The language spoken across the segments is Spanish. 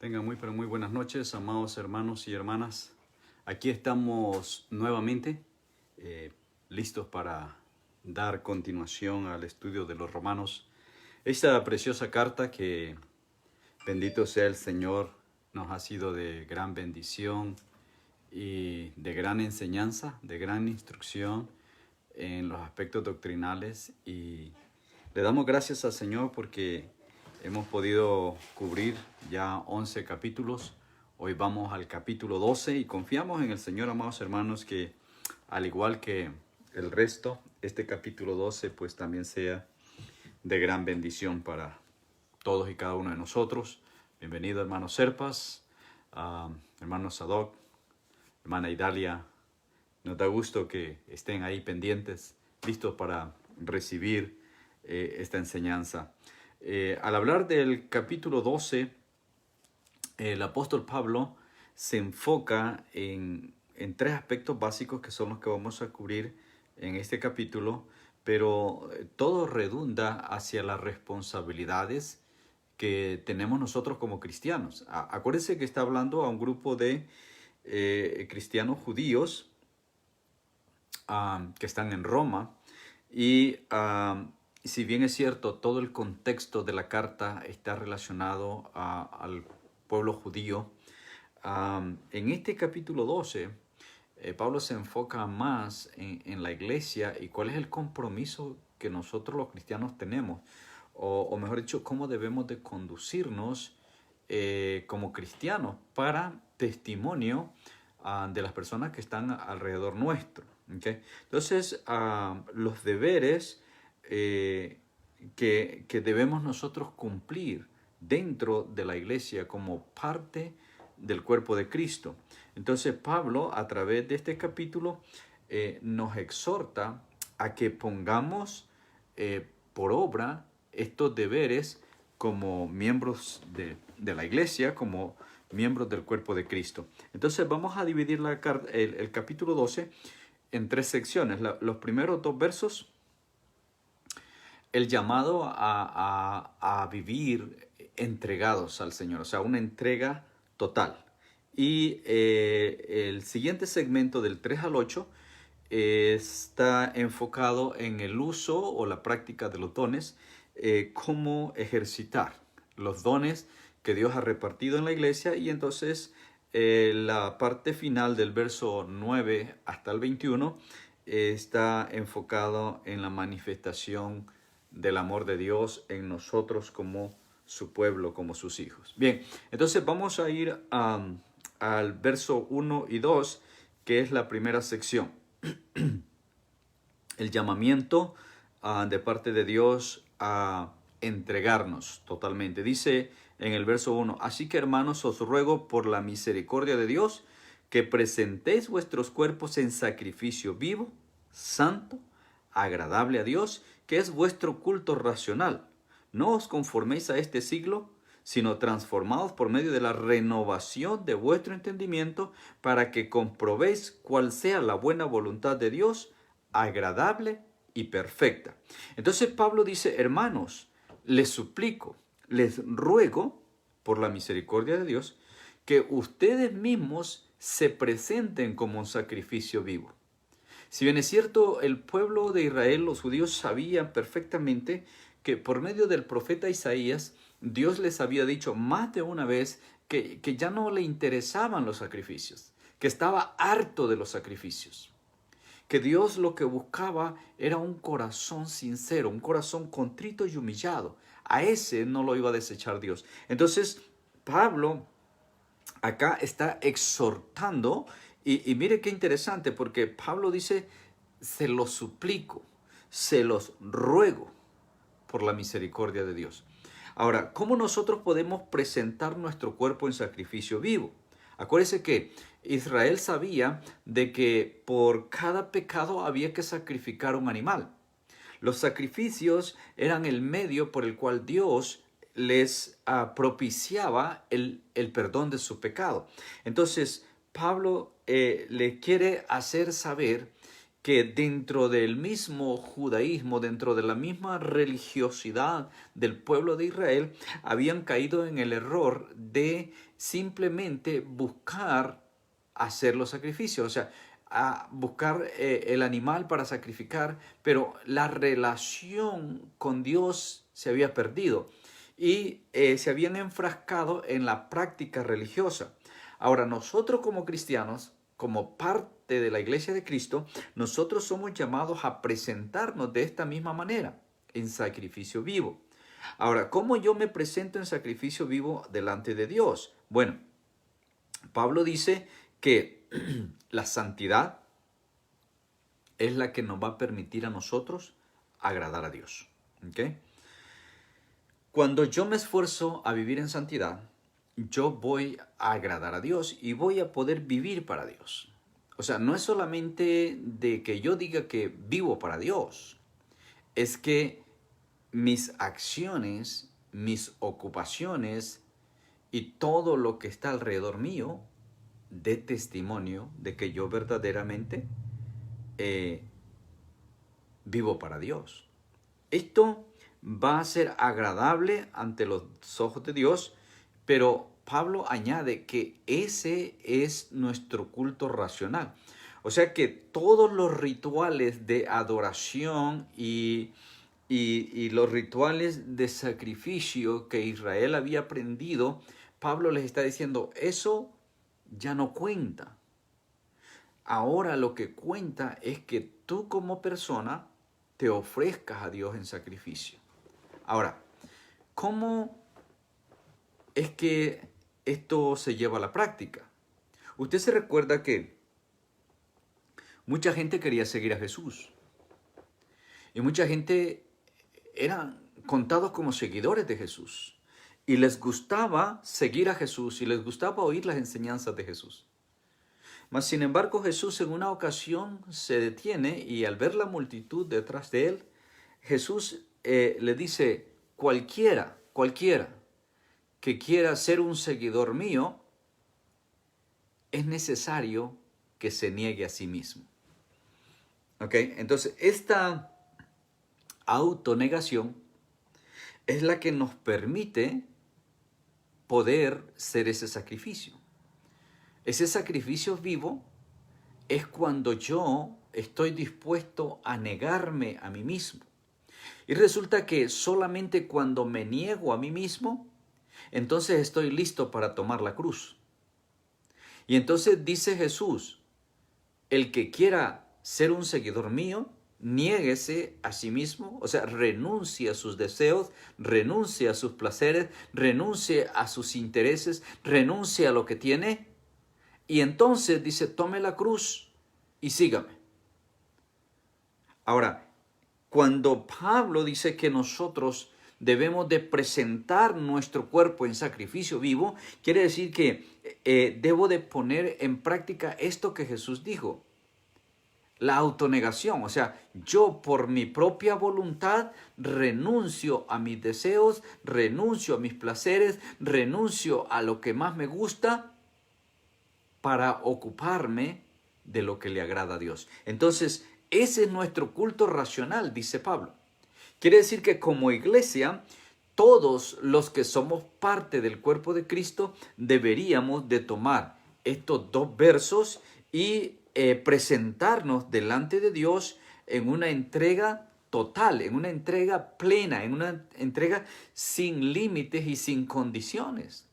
Tengan muy, pero muy buenas noches, amados hermanos y hermanas. Aquí estamos nuevamente, listos para dar continuación al estudio de los Romanos. Esta preciosa carta que, bendito sea el Señor, nos ha sido de gran bendición y de gran enseñanza, de gran instrucción en los aspectos doctrinales. Y le damos gracias al Señor porque hemos podido cubrir ya 11 capítulos. Hoy vamos al capítulo 12 y confiamos en el Señor, amados hermanos, que al igual que el resto, este capítulo 12 pues también sea de gran bendición para todos y cada uno de nosotros. Bienvenido, hermano Serpas, hermano Sadoc, hermana Idalia. Nos da gusto que estén ahí pendientes, listos para recibir esta enseñanza. Al hablar del capítulo 12, el apóstol Pablo se enfoca en tres aspectos básicos que son los que vamos a cubrir en este capítulo, pero todo redunda hacia las responsabilidades que tenemos nosotros como cristianos. Acuérdense que está hablando a un grupo de cristianos judíos que están en Roma y si bien es cierto, todo el contexto de la carta está relacionado al pueblo judío, en este capítulo 12, Pablo se enfoca más en la iglesia y cuál es el compromiso que nosotros los cristianos tenemos, o mejor dicho, cómo debemos de conducirnos como cristianos para testimonio de las personas que están alrededor nuestro. ¿Okay? Entonces, los deberes que debemos nosotros cumplir dentro de la iglesia como parte del cuerpo de Cristo. Entonces Pablo, a través de este capítulo, nos exhorta a que pongamos por obra estos deberes como miembros de la iglesia, como miembros del cuerpo de Cristo. Entonces vamos a dividir el capítulo 12 en tres secciones. Los primeros dos versos, el llamado a vivir entregados al Señor, o sea, una entrega total. Y el siguiente segmento del 3 al 8 está enfocado en el uso o la práctica de los dones, cómo ejercitar los dones que Dios ha repartido en la iglesia. Y entonces la parte final del verso 9 hasta el 21 está enfocado en la manifestación del amor de Dios en nosotros como su pueblo, como sus hijos. Bien, entonces vamos a ir al verso 1 y 2, que es la primera sección. El llamamiento de parte de Dios a entregarnos totalmente. Dice en el verso 1, así que hermanos, os ruego por la misericordia de Dios que presentéis vuestros cuerpos en sacrificio vivo, santo, agradable a Dios, que es vuestro culto racional. No os conforméis a este siglo, sino transformados por medio de la renovación de vuestro entendimiento, para que comprobéis cuál sea la buena voluntad de Dios, agradable y perfecta. Entonces Pablo dice, hermanos, les suplico, les ruego, por la misericordia de Dios, que ustedes mismos se presenten como un sacrificio vivo. Si bien es cierto, el pueblo de Israel, los judíos, sabían perfectamente que por medio del profeta Isaías, Dios les había dicho más de una vez que ya no le interesaban los sacrificios, que estaba harto de los sacrificios, que Dios lo que buscaba era un corazón sincero, un corazón contrito y humillado. A ese no lo iba a desechar Dios. Entonces, Pablo acá está exhortando, y mire qué interesante, porque Pablo dice, se los suplico, se los ruego por la misericordia de Dios. Ahora, ¿cómo nosotros podemos presentar nuestro cuerpo en sacrificio vivo? Acuérdense que Israel sabía de que por cada pecado había que sacrificar un animal. Los sacrificios eran el medio por el cual Dios les propiciaba el perdón de su pecado. Entonces, Pablo le quiere hacer saber que dentro del mismo judaísmo, dentro de la misma religiosidad del pueblo de Israel, habían caído en el error de simplemente buscar hacer los sacrificios, o sea, a buscar el animal para sacrificar, pero la relación con Dios se había perdido y se habían enfrascado en la práctica religiosa. Ahora, nosotros como cristianos, como parte de la Iglesia de Cristo, nosotros somos llamados a presentarnos de esta misma manera, en sacrificio vivo. Ahora, ¿cómo yo me presento en sacrificio vivo delante de Dios? Bueno, Pablo dice que la santidad es la que nos va a permitir a nosotros agradar a Dios. ¿Okay? Cuando yo me esfuerzo a vivir en santidad, yo voy a agradar a Dios y voy a poder vivir para Dios. O sea, no es solamente de que yo diga que vivo para Dios, es que mis acciones, mis ocupaciones y todo lo que está alrededor mío dé testimonio de que yo verdaderamente vivo para Dios. Esto va a ser agradable ante los ojos de Dios, pero Pablo añade que ese es nuestro culto racional. O sea que todos los rituales de adoración y los rituales de sacrificio que Israel había aprendido, Pablo les está diciendo, eso ya no cuenta. Ahora lo que cuenta es que tú como persona te ofrezcas a Dios en sacrificio. Ahora, ¿cómo es que esto se lleva a la práctica? Usted se recuerda que mucha gente quería seguir a Jesús. Y mucha gente eran contados como seguidores de Jesús. Y les gustaba seguir a Jesús y les gustaba oír las enseñanzas de Jesús. Mas, sin embargo, Jesús en una ocasión se detiene y al ver la multitud detrás de él, Jesús le dice, cualquiera que quiera ser un seguidor mío, es necesario que se niegue a sí mismo. ¿Ok? Entonces, esta autonegación es la que nos permite poder ser ese sacrificio. Ese sacrificio vivo es cuando yo estoy dispuesto a negarme a mí mismo. Y resulta que solamente cuando me niego a mí mismo, entonces estoy listo para tomar la cruz. Y entonces dice Jesús, el que quiera ser un seguidor mío, niéguese a sí mismo, o sea, renuncie a sus deseos, renuncie a sus placeres, renuncie a sus intereses, renuncie a lo que tiene. Y entonces dice, tome la cruz y sígame. Ahora, cuando Pablo dice que nosotros debemos de presentar nuestro cuerpo en sacrificio vivo, quiere decir que debo de poner en práctica esto que Jesús dijo. La autonegación, o sea, yo por mi propia voluntad renuncio a mis deseos, renuncio a mis placeres, renuncio a lo que más me gusta para ocuparme de lo que le agrada a Dios. Entonces, ese es nuestro culto racional, dice Pablo. Quiere decir que como iglesia, todos los que somos parte del cuerpo de Cristo deberíamos de tomar estos dos versos y presentarnos delante de Dios en una entrega total, en una entrega plena, en una entrega sin límites y sin condiciones.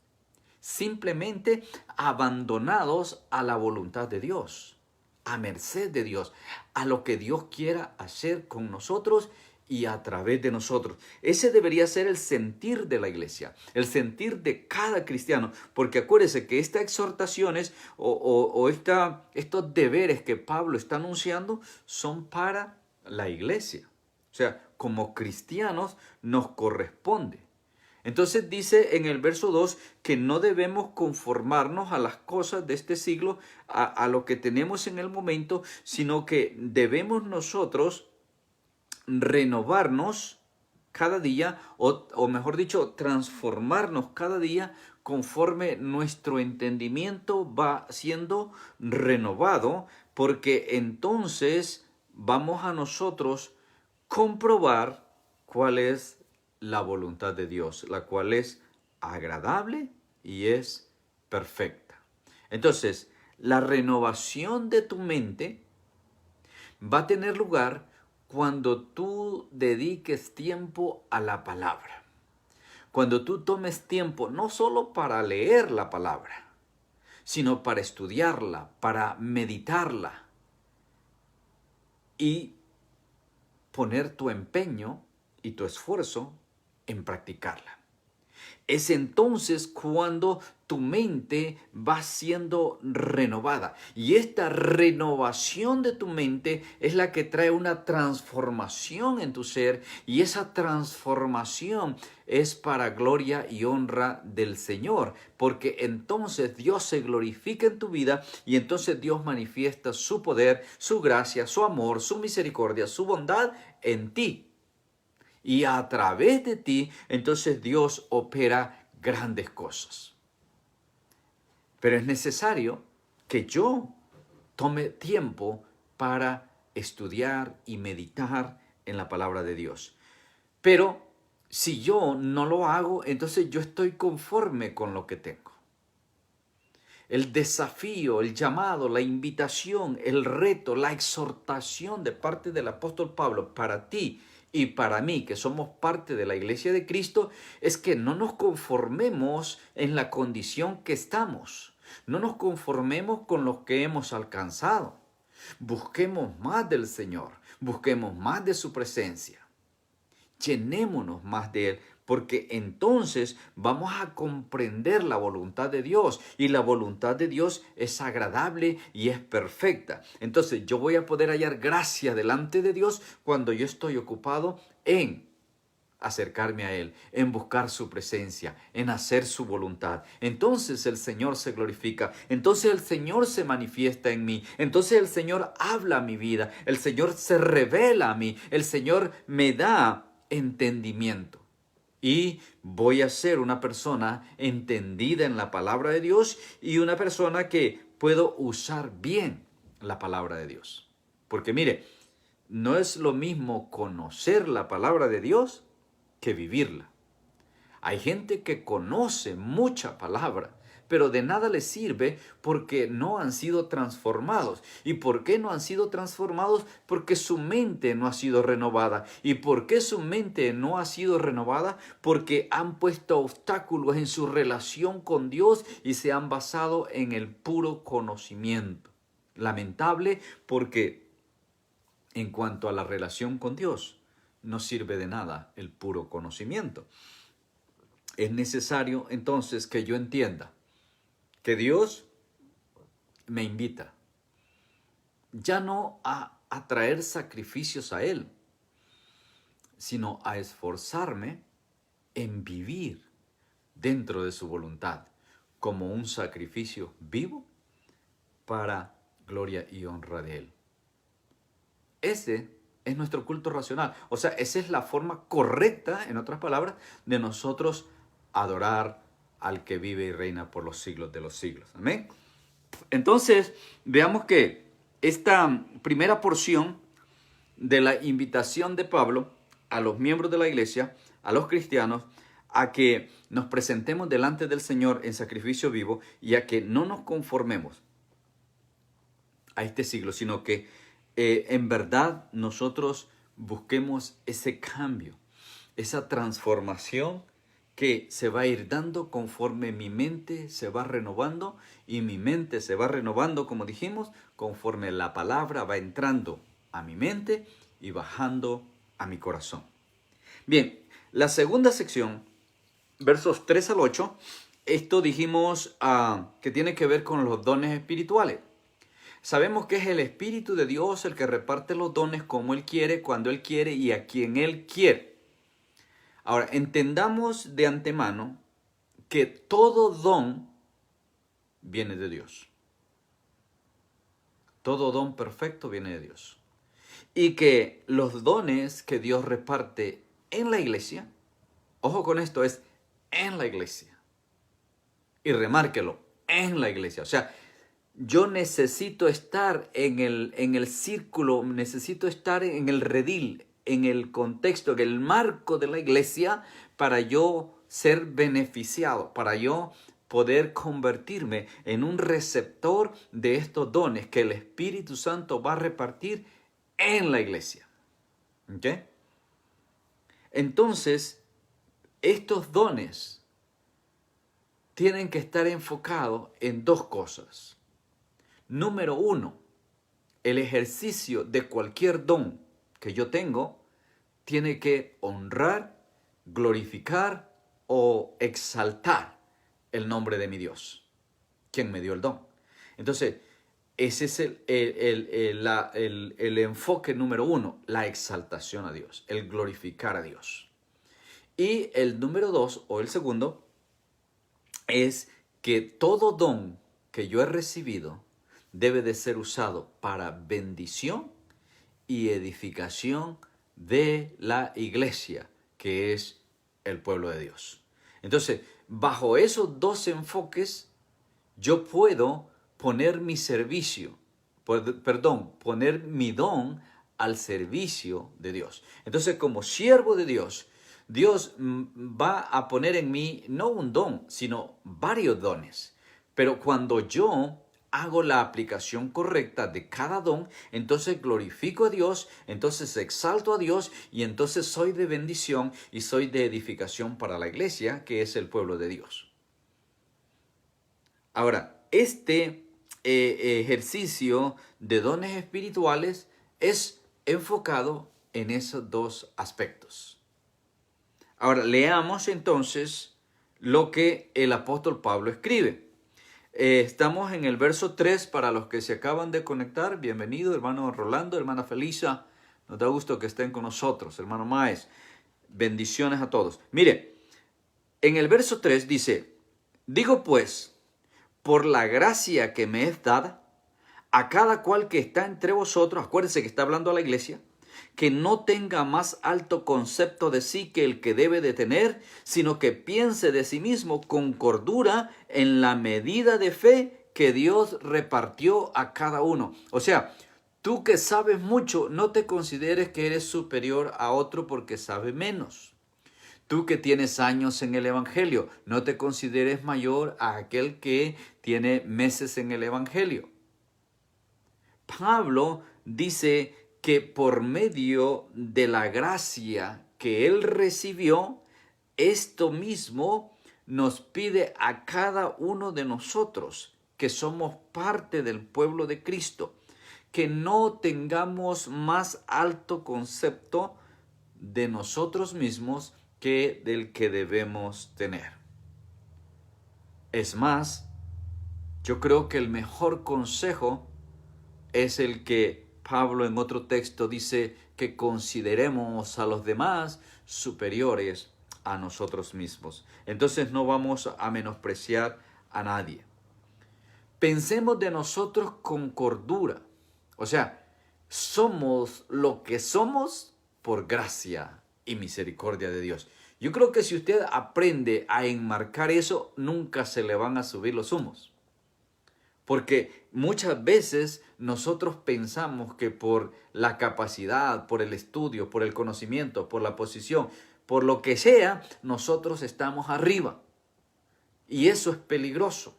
Simplemente abandonados a la voluntad de Dios, a merced de Dios, a lo que Dios quiera hacer con nosotros y a través de nosotros. Ese debería ser el sentir de la iglesia, el sentir de cada cristiano, porque acuérdese que estas exhortaciones estos deberes que Pablo está anunciando son para la iglesia. O sea, como cristianos nos corresponde. Entonces dice en el verso 2 que no debemos conformarnos a las cosas de este siglo, a lo que tenemos en el momento, sino que debemos nosotros renovarnos cada día, o mejor dicho, transformarnos cada día conforme nuestro entendimiento va siendo renovado, porque entonces vamos a nosotros comprobar cuál es la voluntad de Dios, la cual es agradable y es perfecta. Entonces, la renovación de tu mente va a tener lugar cuando tú dediques tiempo a la palabra. Cuando tú tomes tiempo no solo para leer la palabra, sino para estudiarla, para meditarla y poner tu empeño y tu esfuerzo en practicarla. Es entonces cuando tu mente va siendo renovada. Y esta renovación de tu mente es la que trae una transformación en tu ser. Y esa transformación es para gloria y honra del Señor. Porque entonces Dios se glorifica en tu vida y entonces Dios manifiesta su poder, su gracia, su amor, su misericordia, su bondad en ti. Y a través de ti, entonces Dios opera grandes cosas. Pero es necesario que yo tome tiempo para estudiar y meditar en la palabra de Dios. Pero si yo no lo hago, entonces yo estoy conforme con lo que tengo. El desafío, el llamado, la invitación, el reto, la exhortación de parte del apóstol Pablo para ti y para mí, que somos parte de la iglesia de Cristo, es que no nos conformemos en la condición que estamos. No nos conformemos con lo que hemos alcanzado. Busquemos más del Señor, busquemos más de su presencia. Llenémonos más de Él, porque entonces vamos a comprender la voluntad de Dios y la voluntad de Dios es agradable y es perfecta. Entonces yo voy a poder hallar gracia delante de Dios cuando yo estoy ocupado en acercarme a Él, en buscar su presencia, en hacer su voluntad. Entonces el Señor se glorifica, entonces el Señor se manifiesta en mí, entonces el Señor habla a mi vida, el Señor se revela a mí, el Señor me da entendimiento. Y voy a ser una persona entendida en la palabra de Dios y una persona que puedo usar bien la palabra de Dios. Porque mire, no es lo mismo conocer la palabra de Dios que vivirla. Hay gente que conoce mucha palabra, pero de nada les sirve porque no han sido transformados. ¿Y por qué no han sido transformados? Porque su mente no ha sido renovada. ¿Y por qué su mente no ha sido renovada? Porque han puesto obstáculos en su relación con Dios y se han basado en el puro conocimiento. Lamentable, porque en cuanto a la relación con Dios, no sirve de nada el puro conocimiento. Es necesario entonces que yo entienda que Dios me invita ya no a traer sacrificios a Él, sino a esforzarme en vivir dentro de su voluntad como un sacrificio vivo para gloria y honra de Él. Ese es nuestro culto racional. O sea, esa es la forma correcta, en otras palabras, de nosotros adorar al que vive y reina por los siglos de los siglos. Amén. Entonces, veamos que esta primera porción de la invitación de Pablo a los miembros de la iglesia, a los cristianos, a que nos presentemos delante del Señor en sacrificio vivo y a que no nos conformemos a este siglo, sino que en verdad nosotros busquemos ese cambio, esa transformación que se va a ir dando conforme mi mente se va renovando y mi mente se va renovando, como dijimos, conforme la palabra va entrando a mi mente y bajando a mi corazón. Bien, la segunda sección, versos 3 al 8, esto dijimos que tiene que ver con los dones espirituales. Sabemos que es el Espíritu de Dios el que reparte los dones como Él quiere, cuando Él quiere y a quien Él quiere. Ahora, entendamos de antemano que todo don viene de Dios. Todo don perfecto viene de Dios. Y que los dones que Dios reparte en la iglesia, ojo con esto, es en la iglesia. Y remárquelo, en la iglesia. O sea, yo necesito estar en el círculo, necesito estar en el redil, en el contexto, en el marco de la iglesia para yo ser beneficiado, para yo poder convertirme en un receptor de estos dones que el Espíritu Santo va a repartir en la iglesia. ¿Ok? Entonces, estos dones tienen que estar enfocados en dos cosas. Número uno, el ejercicio de cualquier don que yo tengo tiene que honrar, glorificar o exaltar el nombre de mi Dios, quien me dio el don. Entonces, ese es el enfoque número uno, la exaltación a Dios, el glorificar a Dios. Y el número dos, o el segundo, es que todo don que yo he recibido debe de ser usado para bendición y edificación de la iglesia, que es el pueblo de Dios. Entonces, bajo esos dos enfoques, yo puedo poner mi servicio, poner mi don al servicio de Dios. Entonces, como siervo de Dios, Dios va a poner en mí no un don, sino varios dones. Pero cuando yo hago la aplicación correcta de cada don, entonces glorifico a Dios, entonces exalto a Dios y entonces soy de bendición y soy de edificación para la iglesia, que es el pueblo de Dios. Ahora, este ejercicio de dones espirituales es enfocado en esos dos aspectos. Ahora, leamos entonces lo que el apóstol Pablo escribe. Estamos en el verso 3 para los que se acaban de conectar. Bienvenido, hermano Rolando, hermana Felisa. Nos da gusto que estén con nosotros, hermano Maes. Bendiciones a todos. Mire, en el verso 3 dice, digo pues, por la gracia que me es dada, a cada cual que está entre vosotros, acuérdense que está hablando a la iglesia, que no tenga más alto concepto de sí que el que debe de tener, sino que piense de sí mismo con cordura en la medida de fe que Dios repartió a cada uno. O sea, tú que sabes mucho, no te consideres que eres superior a otro porque sabe menos. Tú que tienes años en el Evangelio, no te consideres mayor a aquel que tiene meses en el Evangelio. Pablo dice que por medio de la gracia que él recibió, esto mismo nos pide a cada uno de nosotros, que somos parte del pueblo de Cristo, que no tengamos más alto concepto de nosotros mismos que del que debemos tener. Es más, yo creo que el mejor consejo es el que Pablo en otro texto dice que consideremos a los demás superiores a nosotros mismos. Entonces no vamos a menospreciar a nadie. Pensemos de nosotros con cordura. O sea, somos lo que somos por gracia y misericordia de Dios. Yo creo que si usted aprende a enmarcar eso, nunca se le van a subir los humos. Porque muchas veces nosotros pensamos que por la capacidad, por el estudio, por el conocimiento, por la posición, por lo que sea, nosotros estamos arriba. Y eso es peligroso.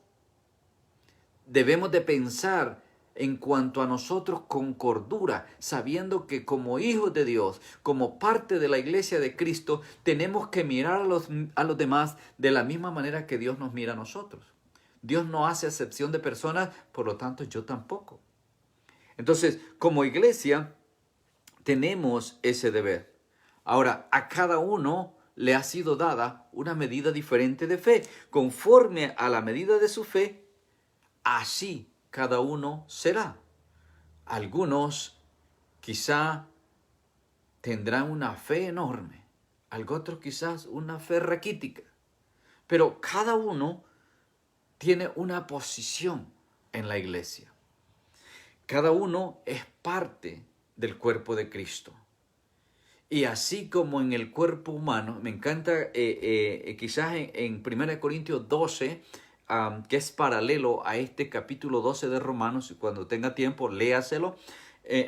Debemos de pensar en cuanto a nosotros con cordura, sabiendo que como hijos de Dios, como parte de la iglesia de Cristo, tenemos que mirar a los demás de la misma manera que Dios nos mira a nosotros. Dios no hace acepción de personas, por lo tanto yo tampoco. Entonces, como iglesia, tenemos ese deber. Ahora, a cada uno le ha sido dada una medida diferente de fe. Conforme a la medida de su fe, así cada uno será. Algunos quizá tendrán una fe enorme, otros quizás una fe raquítica, pero cada uno tiene una posición en la iglesia. Cada uno es parte del cuerpo de Cristo. Y así como en el cuerpo humano, me encanta quizás en 1 Corintios 12, que es paralelo a este capítulo 12 de Romanos. Y cuando tenga tiempo, léaselo.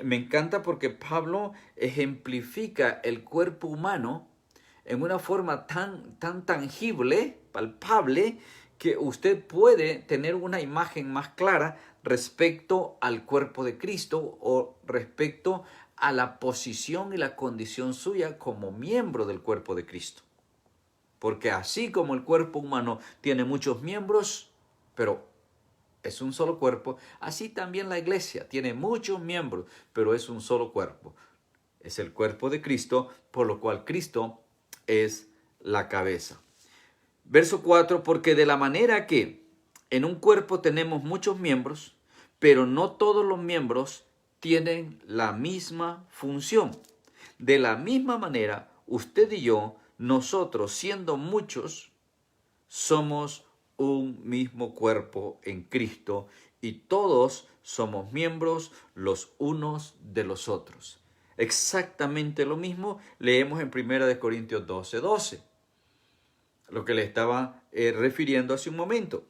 Me encanta porque Pablo ejemplifica el cuerpo humano en una forma tan tangible, palpable, que usted puede tener una imagen más clara respecto al cuerpo de Cristo o respecto a la posición y la condición suya como miembro del cuerpo de Cristo. Porque así como el cuerpo humano tiene muchos miembros, pero es un solo cuerpo, así también la iglesia tiene muchos miembros, pero es un solo cuerpo. Es el cuerpo de Cristo, por lo cual Cristo es la cabeza. Verso 4, porque de la manera que en un cuerpo tenemos muchos miembros, pero no todos los miembros tienen la misma función. De la misma manera, usted y yo, nosotros siendo muchos, somos un mismo cuerpo en Cristo y todos somos miembros los unos de los otros. Exactamente lo mismo leemos en 1 Corintios 12:12, lo que le estaba refiriendo hace un momento.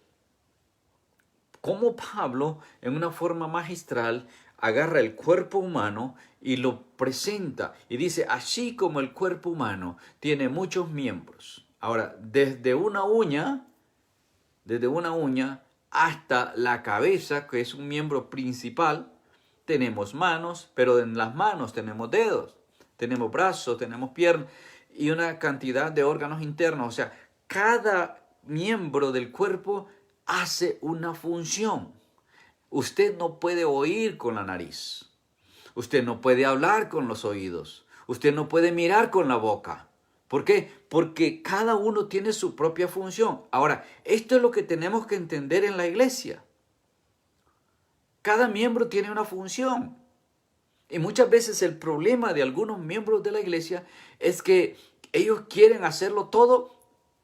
Cómo Pablo, en una forma magistral, agarra el cuerpo humano y lo presenta y dice, así como el cuerpo humano tiene muchos miembros. Ahora, desde una uña hasta la cabeza, que es un miembro principal, tenemos manos, pero en las manos tenemos dedos, tenemos brazos, tenemos piernas y una cantidad de órganos internos. O sea, cada miembro del cuerpo hace una función. Usted no puede oír con la nariz. Usted no puede hablar con los oídos. Usted no puede mirar con la boca. ¿Por qué? Porque cada uno tiene su propia función. Ahora, esto es lo que tenemos que entender en la iglesia. Cada miembro tiene una función. Y muchas veces el problema de algunos miembros de la iglesia es que ellos quieren hacerlo todo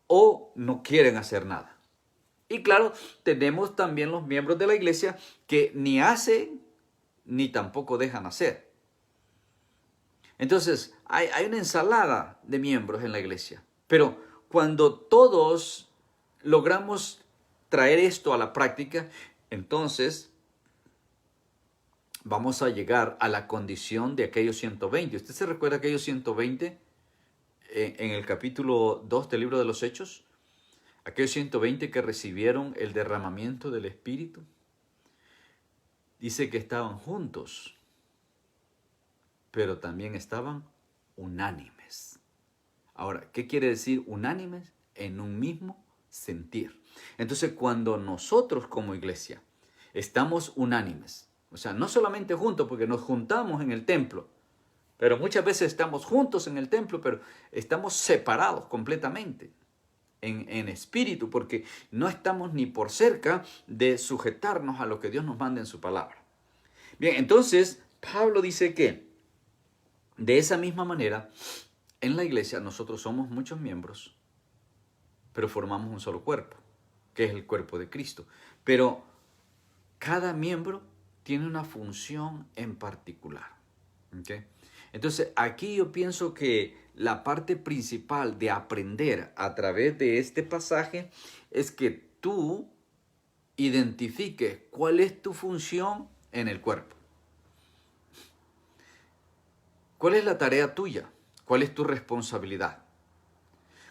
o no quieren hacer nada. Y claro, tenemos también los miembros de la iglesia que ni hacen ni tampoco dejan hacer. Entonces, hay una ensalada de miembros en la iglesia. Pero cuando todos logramos traer esto a la práctica, entonces vamos a llegar a la condición de aquellos 120. ¿Usted se recuerda aquellos 120 en el capítulo 2 del libro de los Hechos? Aquellos 120 que recibieron el derramamiento del Espíritu. Dice que estaban juntos, pero también estaban unánimes. Ahora, ¿qué quiere decir unánimes? En un mismo sentir. Entonces, cuando nosotros como iglesia estamos unánimes, o sea, no solamente juntos, porque nos juntamos en el templo, pero muchas veces estamos juntos en el templo, pero estamos separados completamente en espíritu, porque no estamos ni por cerca de sujetarnos a lo que Dios nos manda en su palabra. Bien, entonces, Pablo dice que de esa misma manera, en la iglesia nosotros somos muchos miembros, pero formamos un solo cuerpo, que es el cuerpo de Cristo. Pero cada miembro tiene una función en particular. ¿Okay? Entonces, aquí yo pienso que la parte principal de aprender a través de este pasaje es que tú identifiques cuál es tu función en el cuerpo. ¿Cuál es la tarea tuya? ¿Cuál es tu responsabilidad?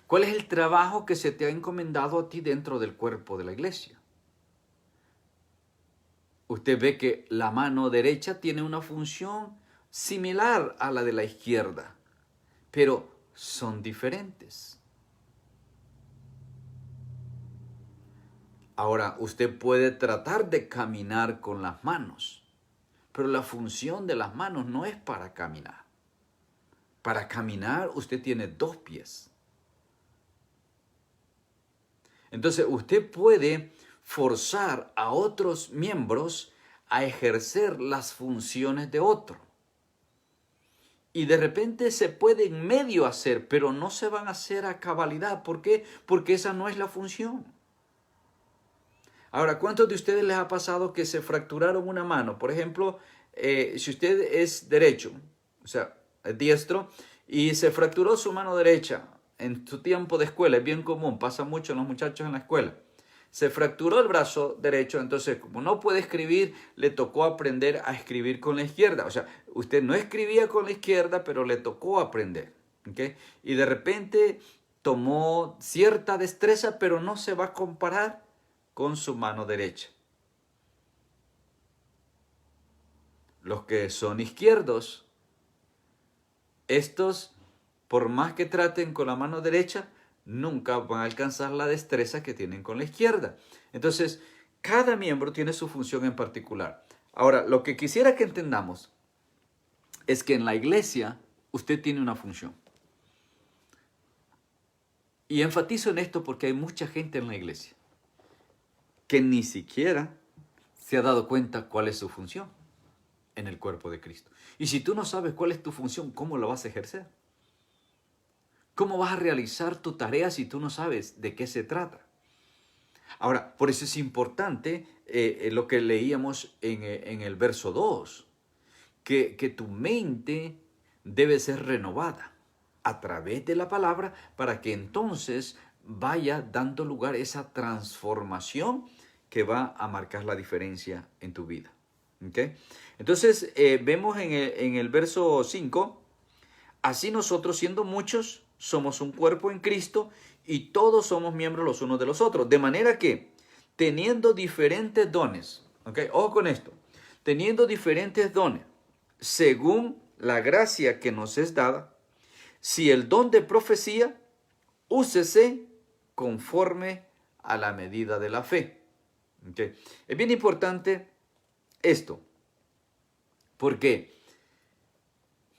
¿Cuál es el trabajo que se te ha encomendado a ti dentro del cuerpo de la iglesia? Usted ve que la mano derecha tiene una función similar a la de la izquierda, pero son diferentes. Ahora, usted puede tratar de caminar con las manos, pero la función de las manos no es para caminar. Para caminar usted tiene 2 pies. Entonces usted puede forzar a otros miembros a ejercer las funciones de otro. Y de repente se pueden medio hacer, pero no se van a hacer a cabalidad. ¿Por qué? Porque esa no es la función. Ahora, ¿cuántos de ustedes les ha pasado que se fracturaron una mano? Por ejemplo, si usted es derecho, o sea, es diestro, y se fracturó su mano derecha en su tiempo de escuela, es bien común, pasa mucho en los muchachos en la escuela. se fracturó el brazo derecho, entonces como no puede escribir, le tocó aprender a escribir con la izquierda. O sea, usted no escribía con la izquierda, pero le tocó aprender. ¿Okay? Y de repente tomó cierta destreza, pero no se va a comparar con su mano derecha. Los que son izquierdos, estos, por más que traten con la mano derecha, nunca van a alcanzar la destreza que tienen con la izquierda. Entonces, cada miembro tiene su función en particular. Ahora, lo que quisiera que entendamos es que en la iglesia usted tiene una función. Y enfatizo en esto porque hay mucha gente en la iglesia que ni siquiera se ha dado cuenta cuál es su función en el cuerpo de Cristo. Y si tú no sabes cuál es tu función, ¿cómo la vas a ejercer? ¿Cómo vas a realizar tu tarea si tú no sabes de qué se trata? Ahora, por eso es importante lo que leíamos en el verso 2, que tu mente debe ser renovada a través de la palabra para que entonces vaya dando lugar a esa transformación que va a marcar la diferencia en tu vida. ¿Okay? Entonces, vemos en el verso 5, así nosotros siendo muchos, somos un cuerpo en Cristo y todos somos miembros los unos de los otros. De manera que, teniendo diferentes dones, ¿okay? Ojo con esto, teniendo diferentes dones, según la gracia que nos es dada, si el don de profecía, úsese conforme a la medida de la fe. ¿Okay? Es bien importante esto, porque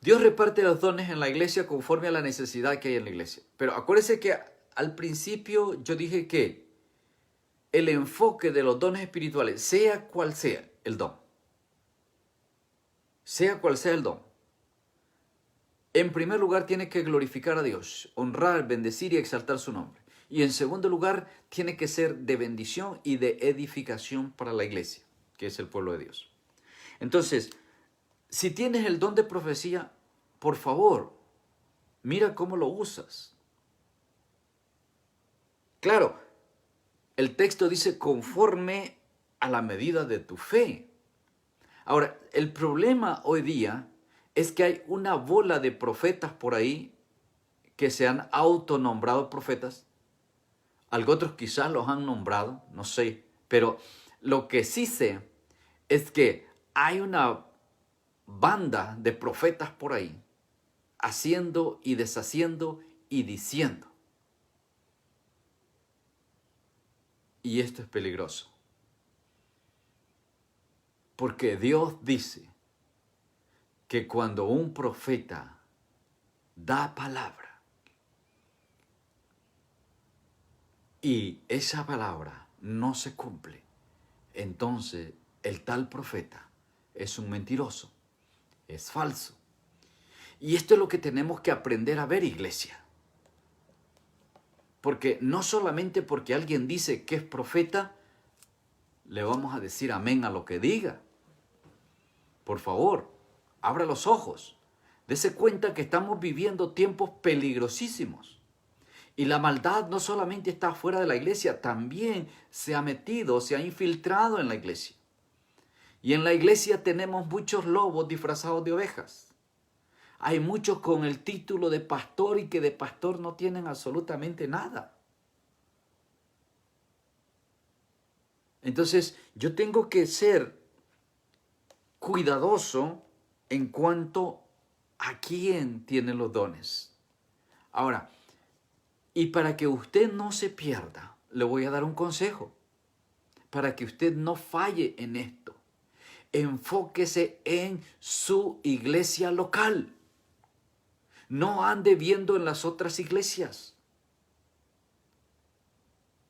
Dios reparte los dones en la iglesia conforme a la necesidad que hay en la iglesia. Pero acuérdense que al principio yo dije que el enfoque de los dones espirituales, sea cual sea el don, sea cual sea el don, en primer lugar tiene que glorificar a Dios, honrar, bendecir y exaltar su nombre. Y en segundo lugar tiene que ser de bendición y de edificación para la iglesia, que es el pueblo de Dios. Entonces, si tienes el don de profecía, por favor, mira cómo lo usas. Claro, el texto dice conforme a la medida de tu fe. Ahora, el problema hoy día es que hay una bola de profetas por ahí que se han autonombrado profetas. Otros quizás los han nombrado, no sé. Pero lo que sí sé es que hay una banda de profetas por ahí haciendo y deshaciendo y diciendo. Y esto es peligroso. Porque Dios dice que cuando un profeta da palabra y esa palabra no se cumple, entonces el tal profeta es un mentiroso, es falso. Y esto es lo que tenemos que aprender a ver, iglesia. Porque no solamente porque alguien dice que es profeta, le vamos a decir amén a lo que diga. Por favor, abra los ojos. Dese cuenta que estamos viviendo tiempos peligrosísimos. Y la maldad no solamente está fuera de la iglesia, también se ha metido, se ha infiltrado en la iglesia. Y en la iglesia tenemos muchos lobos disfrazados de ovejas. Hay muchos con el título de pastor y que de pastor no tienen absolutamente nada. Entonces, yo tengo que ser cuidadoso en cuanto a quién tiene los dones. Ahora, y para que usted no se pierda, le voy a dar un consejo. Para que usted no falle en esto, enfóquese en su iglesia local. No ande viendo en las otras iglesias.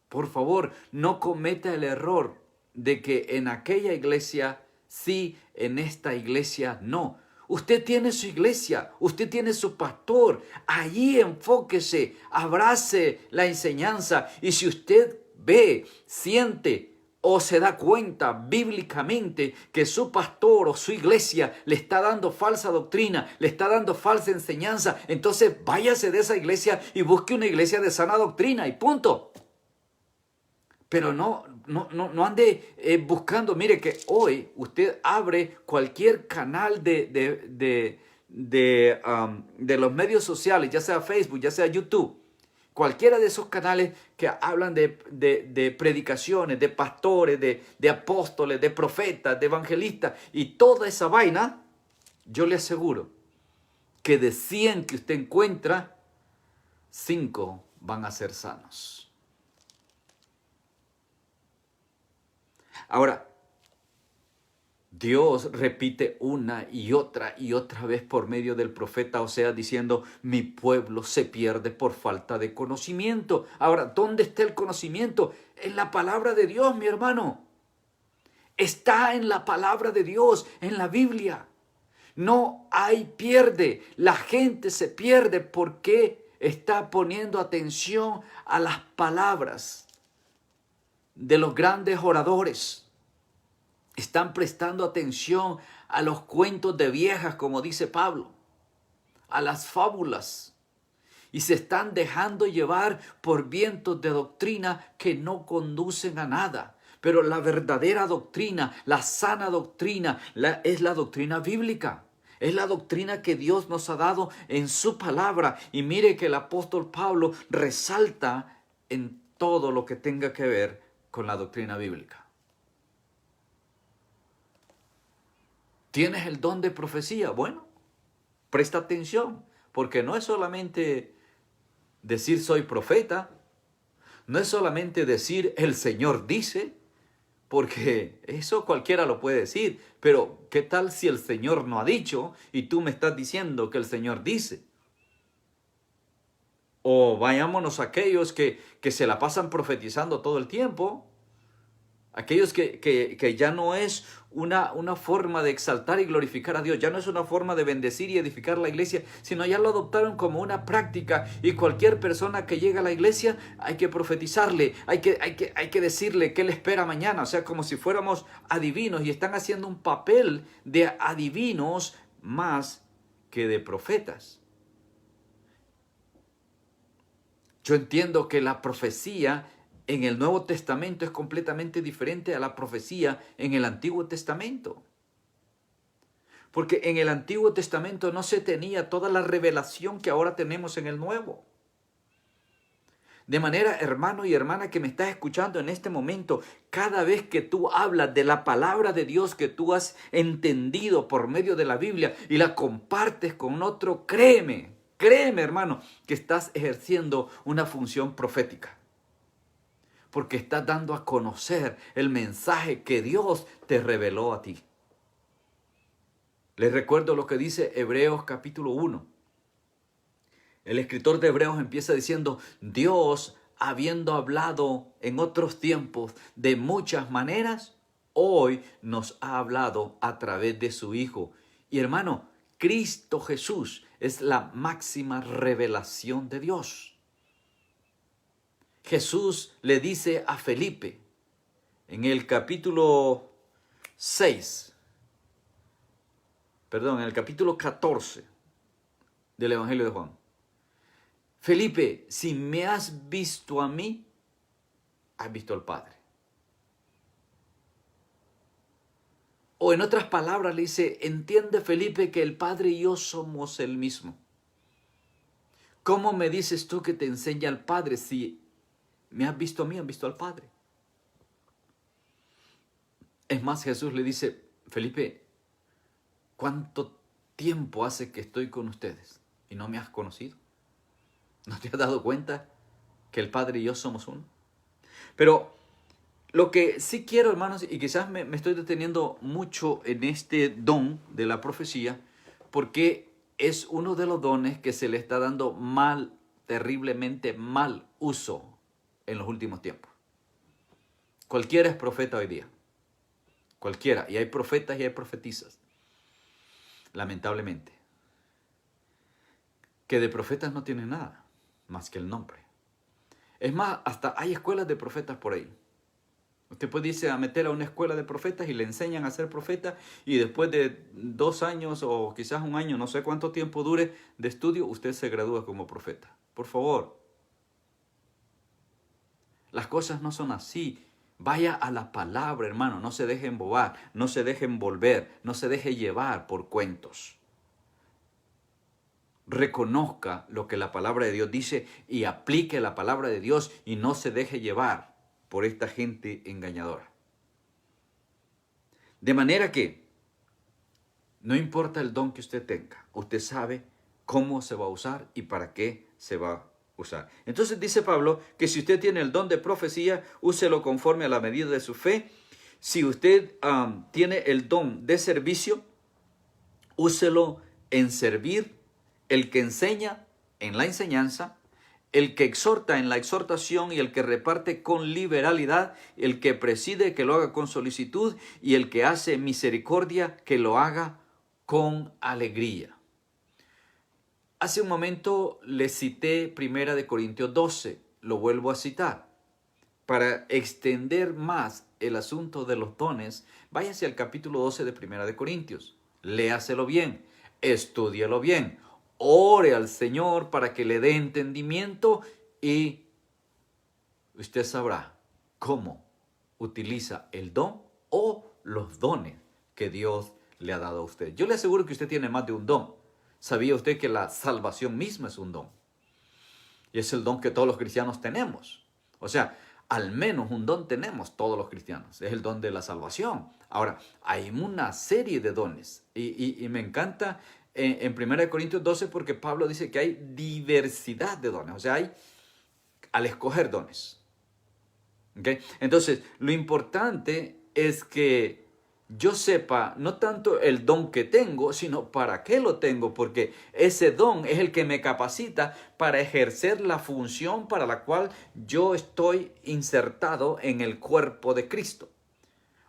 Por favor, no cometa el error de que en aquella iglesia sí, en esta iglesia no. Usted tiene su iglesia, usted tiene su pastor. Allí enfóquese, abrace la enseñanza. Y si usted ve, siente o se da cuenta bíblicamente que su pastor o su iglesia le está dando falsa doctrina, le está dando falsa enseñanza, entonces váyase de esa iglesia y busque una iglesia de sana doctrina y punto. Pero no ande buscando. Mire que hoy usted abre cualquier canal de los medios sociales, ya sea Facebook, ya sea YouTube. Cualquiera de esos canales que hablan de predicaciones, de pastores, de apóstoles, de profetas, de evangelistas y toda esa vaina, yo le aseguro que de 100 que usted encuentra, 5 van a ser sanos. Ahora, Dios repite una y otra vez por medio del profeta Oseas diciendo, mi pueblo se pierde por falta de conocimiento. Ahora, ¿dónde está el conocimiento? En la palabra de Dios, mi hermano. Está en la palabra de Dios, en la Biblia. No hay pierde. La gente se pierde porque está poniendo atención a las palabras de los grandes oradores. Están prestando atención a los cuentos de viejas, como dice Pablo, a las fábulas. Y se están dejando llevar por vientos de doctrina que no conducen a nada. Pero la verdadera doctrina, la sana doctrina, es la doctrina bíblica. Es la doctrina que Dios nos ha dado en su palabra. Y mire que el apóstol Pablo resalta en todo lo que tenga que ver con la doctrina bíblica. ¿Tienes el don de profecía? Bueno, presta atención, porque no es solamente decir soy profeta, no es solamente decir el Señor dice, porque eso cualquiera lo puede decir, pero ¿qué tal si el Señor no ha dicho y tú me estás diciendo que el Señor dice? O vayámonos a aquellos que se la pasan profetizando todo el tiempo. Aquellos que ya no es una forma de exaltar y glorificar a Dios, ya no es una forma de bendecir y edificar la iglesia, sino ya lo adoptaron como una práctica y cualquier persona que llega a la iglesia hay que profetizarle, hay que decirle qué le espera mañana, o sea, como si fuéramos adivinos y están haciendo un papel de adivinos más que de profetas. Yo entiendo que la profecía en el Nuevo Testamento es completamente diferente a la profecía en el Antiguo Testamento. Porque en el Antiguo Testamento no se tenía toda la revelación que ahora tenemos en el Nuevo. De manera, hermano y hermana que me estás escuchando en este momento, cada vez que tú hablas de la palabra de Dios que tú has entendido por medio de la Biblia y la compartes con otro, créeme, hermano, que estás ejerciendo una función profética. Porque estás dando a conocer el mensaje que Dios te reveló a ti. Les recuerdo lo que dice Hebreos capítulo 1. El escritor de Hebreos empieza diciendo, Dios, habiendo hablado en otros tiempos de muchas maneras, hoy nos ha hablado a través de su Hijo. Y hermano, Cristo Jesús es la máxima revelación de Dios. Jesús le dice a Felipe en el capítulo 14 del Evangelio de Juan. Felipe, si me has visto a mí, has visto al Padre. O en otras palabras le dice, entiende Felipe que el Padre y yo somos el mismo. ¿Cómo me dices tú que te enseña al Padre si me has visto a mí, has visto al Padre? Es más, Jesús le dice, Felipe, ¿cuánto tiempo hace que estoy con ustedes y no me has conocido? ¿No te has dado cuenta que el Padre y yo somos uno? Pero lo que sí quiero, hermanos, y quizás me estoy deteniendo mucho en este don de la profecía, porque es uno de los dones que se le está dando terriblemente mal uso en los últimos tiempos. Cualquiera es profeta hoy día. Cualquiera. Y hay profetas y hay profetisas. Lamentablemente. Que de profetas no tienen nada más que el nombre. Es más, hasta hay escuelas de profetas por ahí. Usted puede irse a meter a una escuela de profetas y le enseñan a ser profeta y después de 2 años o quizás 1 año, no sé cuánto tiempo dure de estudio, usted se gradúa como profeta. Por favor. Las cosas no son así. Vaya a la palabra, hermano. No se deje embobar, no se deje envolver, no se deje llevar por cuentos. Reconozca lo que la palabra de Dios dice y aplique la palabra de Dios y no se deje llevar por esta gente engañadora. De manera que no importa el don que usted tenga, usted sabe cómo se va a usar y para qué se va a usar. Entonces dice Pablo que si usted tiene el don de profecía, úselo conforme a la medida de su fe. Si usted tiene el don de servicio, úselo en servir. El que enseña, en la enseñanza. El que exhorta, en la exhortación. Y el que reparte con liberalidad. El que preside, que lo haga con solicitud. Y el que hace misericordia, que lo haga con alegría. Hace un momento les cité 1 Corintios 12, lo vuelvo a citar. Para extender más el asunto de los dones, váyase al capítulo 12 de 1 Corintios. Léaselo bien, estúdielo bien, ore al Señor para que le dé entendimiento y usted sabrá cómo utiliza el don o los dones que Dios le ha dado a usted. Yo le aseguro que usted tiene más de un don. ¿Sabía usted que la salvación misma es un don? Y es el don que todos los cristianos tenemos. O sea, al menos un don tenemos todos los cristianos. Es el don de la salvación. Ahora, hay una serie de dones. Y me encanta en 1 Corintios 12 porque Pablo dice que hay diversidad de dones. O sea, hay al escoger dones. ¿Okay? Entonces, lo importante es que yo sepa no tanto el don que tengo, sino para qué lo tengo, porque ese don es el que me capacita para ejercer la función para la cual yo estoy insertado en el cuerpo de Cristo.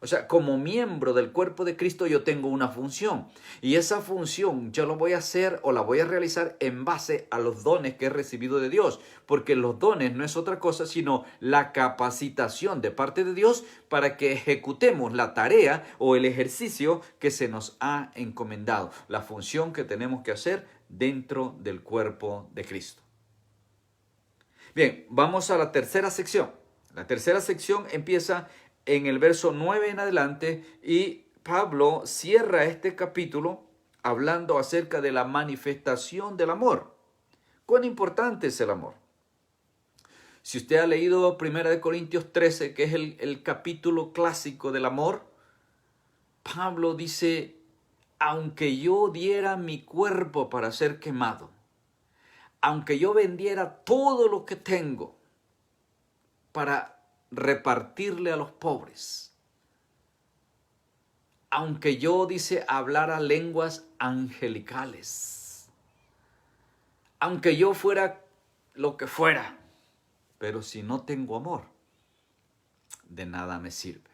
O sea, como miembro del cuerpo de Cristo yo tengo una función y esa función yo lo voy a hacer o la voy a realizar en base a los dones que he recibido de Dios, porque los dones no es otra cosa sino la capacitación de parte de Dios para que ejecutemos la tarea o el ejercicio que se nos ha encomendado, la función que tenemos que hacer dentro del cuerpo de Cristo. Bien, vamos a la tercera sección. La tercera sección empieza en el verso 9 en adelante y Pablo cierra este capítulo hablando acerca de la manifestación del amor. ¿Cuán importante es el amor? Si usted ha leído 1 Corintios 13, que es el capítulo clásico del amor, Pablo dice, aunque yo diera mi cuerpo para ser quemado, aunque yo vendiera todo lo que tengo para repartirle a los pobres, aunque yo, dice, hablara lenguas angelicales, aunque yo fuera lo que fuera, pero si no tengo amor, de nada me sirve.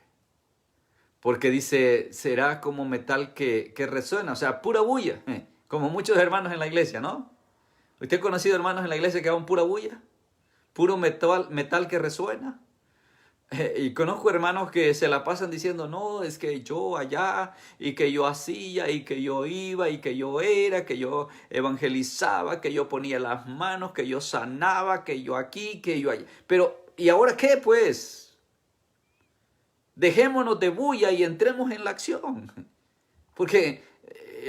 Porque dice, será como metal que resuena, o sea, pura bulla, como muchos hermanos en la iglesia, ¿no? ¿Usted ha conocido hermanos en la iglesia que hagan pura bulla? Puro metal que resuena. Y conozco hermanos que se la pasan diciendo, no, es que yo allá, y que yo hacía, y que yo iba, y que yo era, que yo evangelizaba, que yo ponía las manos, que yo sanaba, que yo aquí, que yo allá. Pero, ¿y ahora qué pues? Dejémonos de bulla y entremos en la acción. Porque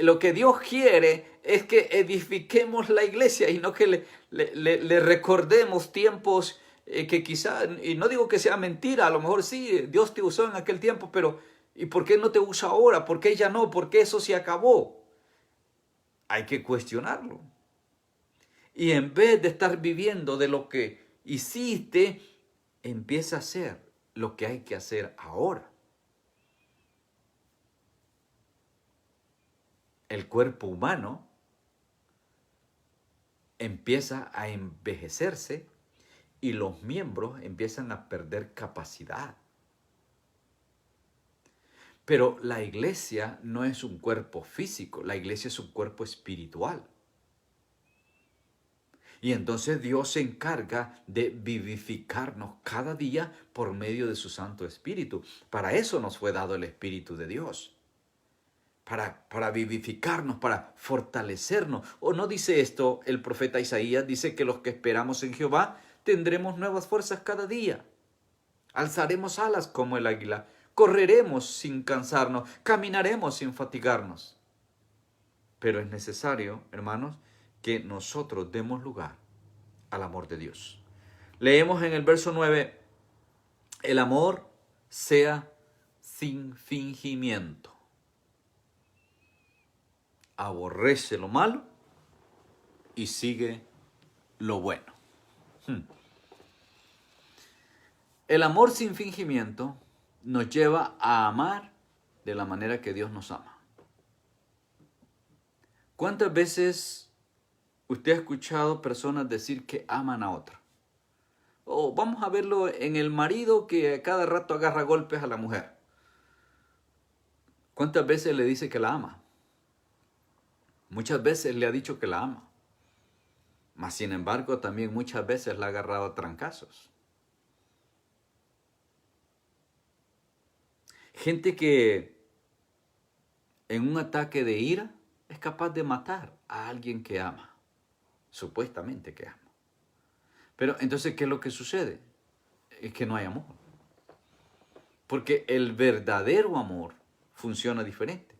lo que Dios quiere es que edifiquemos la iglesia y no que le recordemos tiempos que quizá, y no digo que sea mentira, a lo mejor sí, Dios te usó en aquel tiempo, pero ¿y por qué no te usa ahora? ¿Por qué ya no? ¿Por qué eso se acabó? Hay que cuestionarlo. Y en vez de estar viviendo de lo que hiciste, empieza a hacer lo que hay que hacer ahora. El cuerpo humano empieza a envejecerse y los miembros empiezan a perder capacidad. Pero la iglesia no es un cuerpo físico, la iglesia es un cuerpo espiritual. Y entonces Dios se encarga de vivificarnos cada día por medio de su Santo Espíritu. Para eso nos fue dado el Espíritu de Dios. Para vivificarnos, para fortalecernos. ¿O no dice esto el profeta Isaías? Dice que los que esperamos en Jehová tendremos nuevas fuerzas cada día. Alzaremos alas como el águila. Correremos sin cansarnos. Caminaremos sin fatigarnos. Pero es necesario, hermanos, que nosotros demos lugar al amor de Dios. Leemos en el verso 9, el amor sea sin fingimiento. Aborrece lo malo y sigue lo bueno. El amor sin fingimiento nos lleva a amar de la manera que Dios nos ama. ¿Cuántas veces usted ha escuchado personas decir que aman a otra? O vamos a verlo en el marido que a cada rato agarra golpes a la mujer. ¿Cuántas veces le dice que la ama? Muchas veces le ha dicho que la ama. Mas sin embargo, también muchas veces la ha agarrado a trancazos. Gente que en un ataque de ira es capaz de matar a alguien que ama. Supuestamente que ama. Pero entonces, ¿qué es lo que sucede? Es que no hay amor. Porque el verdadero amor funciona diferente.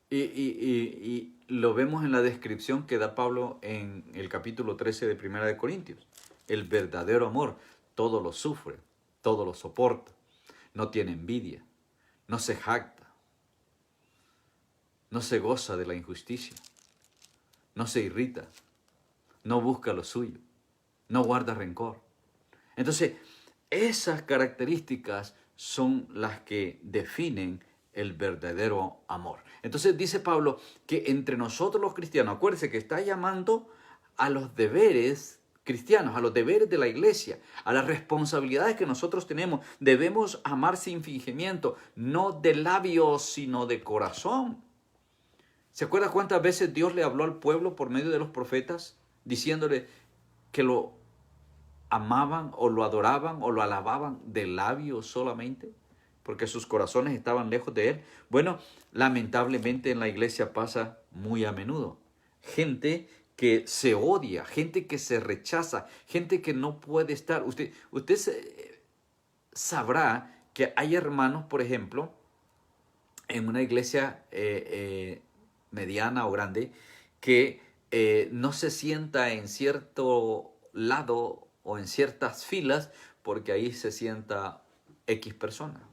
Y lo vemos en la descripción que da Pablo en el capítulo 13 de Primera de Corintios. El verdadero amor todo lo sufre, todo lo soporta, no tiene envidia, no se jacta, no se goza de la injusticia, no se irrita, no busca lo suyo, no guarda rencor. Entonces, esas características son las que definen el verdadero amor. Entonces dice Pablo que entre nosotros los cristianos, acuérdense que está llamando a los deberes cristianos, a los deberes de la iglesia, a las responsabilidades que nosotros tenemos. Debemos amar sin fingimiento, no de labios, sino de corazón. ¿Se acuerda cuántas veces Dios le habló al pueblo por medio de los profetas, diciéndole que lo amaban o lo adoraban o lo alababan de labios solamente? Porque sus corazones estaban lejos de Él. Bueno, lamentablemente en la iglesia pasa muy a menudo. Gente que se odia, gente que se rechaza, gente que no puede estar. Usted sabrá que hay hermanos, por ejemplo, en una iglesia mediana o grande, que no se sienta en cierto lado o en ciertas filas porque ahí se sienta X persona.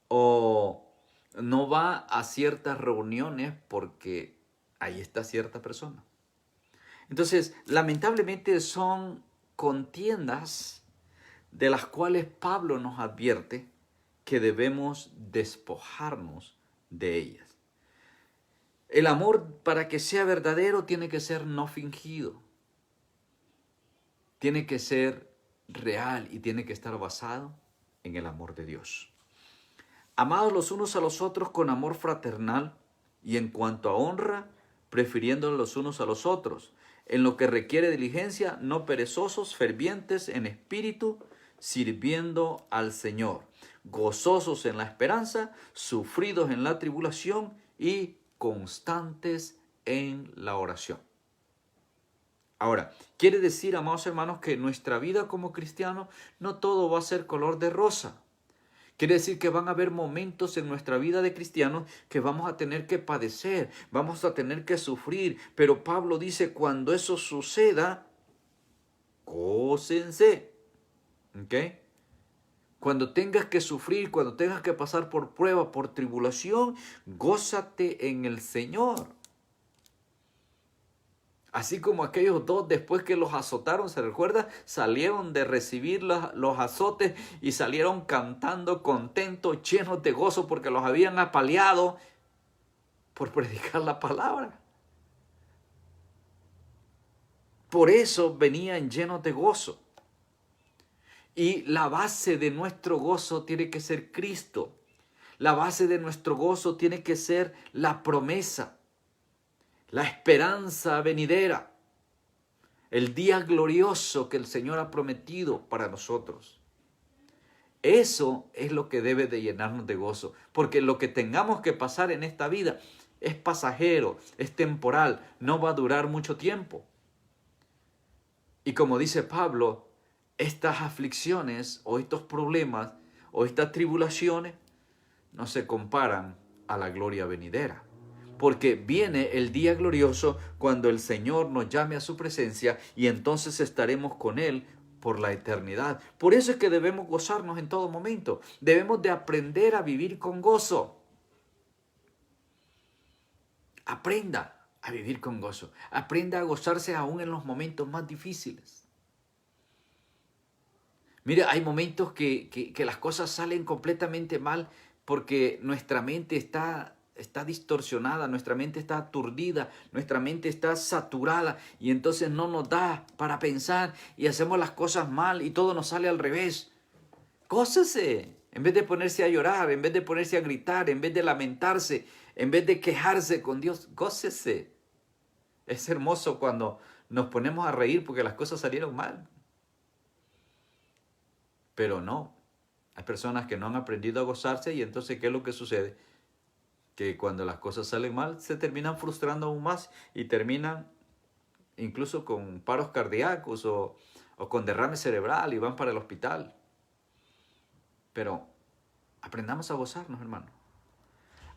O no va a ciertas reuniones porque ahí está cierta persona. Entonces, lamentablemente son contiendas de las cuales Pablo nos advierte que debemos despojarnos de ellas. El amor, para que sea verdadero, tiene que ser no fingido. Tiene que ser real y tiene que estar basado en el amor de Dios. Amados los unos a los otros con amor fraternal y en cuanto a honra, prefiriéndolos los unos a los otros. En lo que requiere diligencia, no perezosos, fervientes en espíritu, sirviendo al Señor. Gozosos en la esperanza, sufridos en la tribulación y constantes en la oración. Ahora, quiere decir, amados hermanos, que nuestra vida como cristianos no todo va a ser color de rosa. Quiere decir que van a haber momentos en nuestra vida de cristianos que vamos a tener que padecer, vamos a tener que sufrir. Pero Pablo dice, cuando eso suceda, gócense. ¿Ok? Cuando tengas que sufrir, cuando tengas que pasar por prueba, por tribulación, gózate en el Señor. Así como aquellos dos, después que los azotaron, ¿se recuerda? Salieron de recibir los azotes y salieron cantando, contentos, llenos de gozo, porque los habían apaleado por predicar la palabra. Por eso venían llenos de gozo. Y la base de nuestro gozo tiene que ser Cristo. La base de nuestro gozo tiene que ser la promesa. La esperanza venidera, el día glorioso que el Señor ha prometido para nosotros. Eso es lo que debe de llenarnos de gozo, porque lo que tengamos que pasar en esta vida es pasajero, es temporal, no va a durar mucho tiempo. Y como dice Pablo, estas aflicciones o estos problemas o estas tribulaciones no se comparan a la gloria venidera. Porque viene el día glorioso cuando el Señor nos llame a su presencia y entonces estaremos con Él por la eternidad. Por eso es que debemos gozarnos en todo momento. Debemos de aprender a vivir con gozo. Aprenda a vivir con gozo. Aprenda a gozarse aún en los momentos más difíciles. Mire, hay momentos que las cosas salen completamente mal porque nuestra mente está distorsionada, nuestra mente está aturdida, nuestra mente está saturada y entonces no nos da para pensar y hacemos las cosas mal y todo nos sale al revés. Gócese, en vez de ponerse a llorar, en vez de ponerse a gritar, en vez de lamentarse, en vez de quejarse con Dios, gócese. Es hermoso cuando nos ponemos a reír porque las cosas salieron mal. Pero no, hay personas que no han aprendido a gozarse y entonces ¿qué es lo que sucede? Que cuando las cosas salen mal se terminan frustrando aún más y terminan incluso con paros cardíacos o con derrame cerebral y van para el hospital. Pero aprendamos a gozarnos, hermano.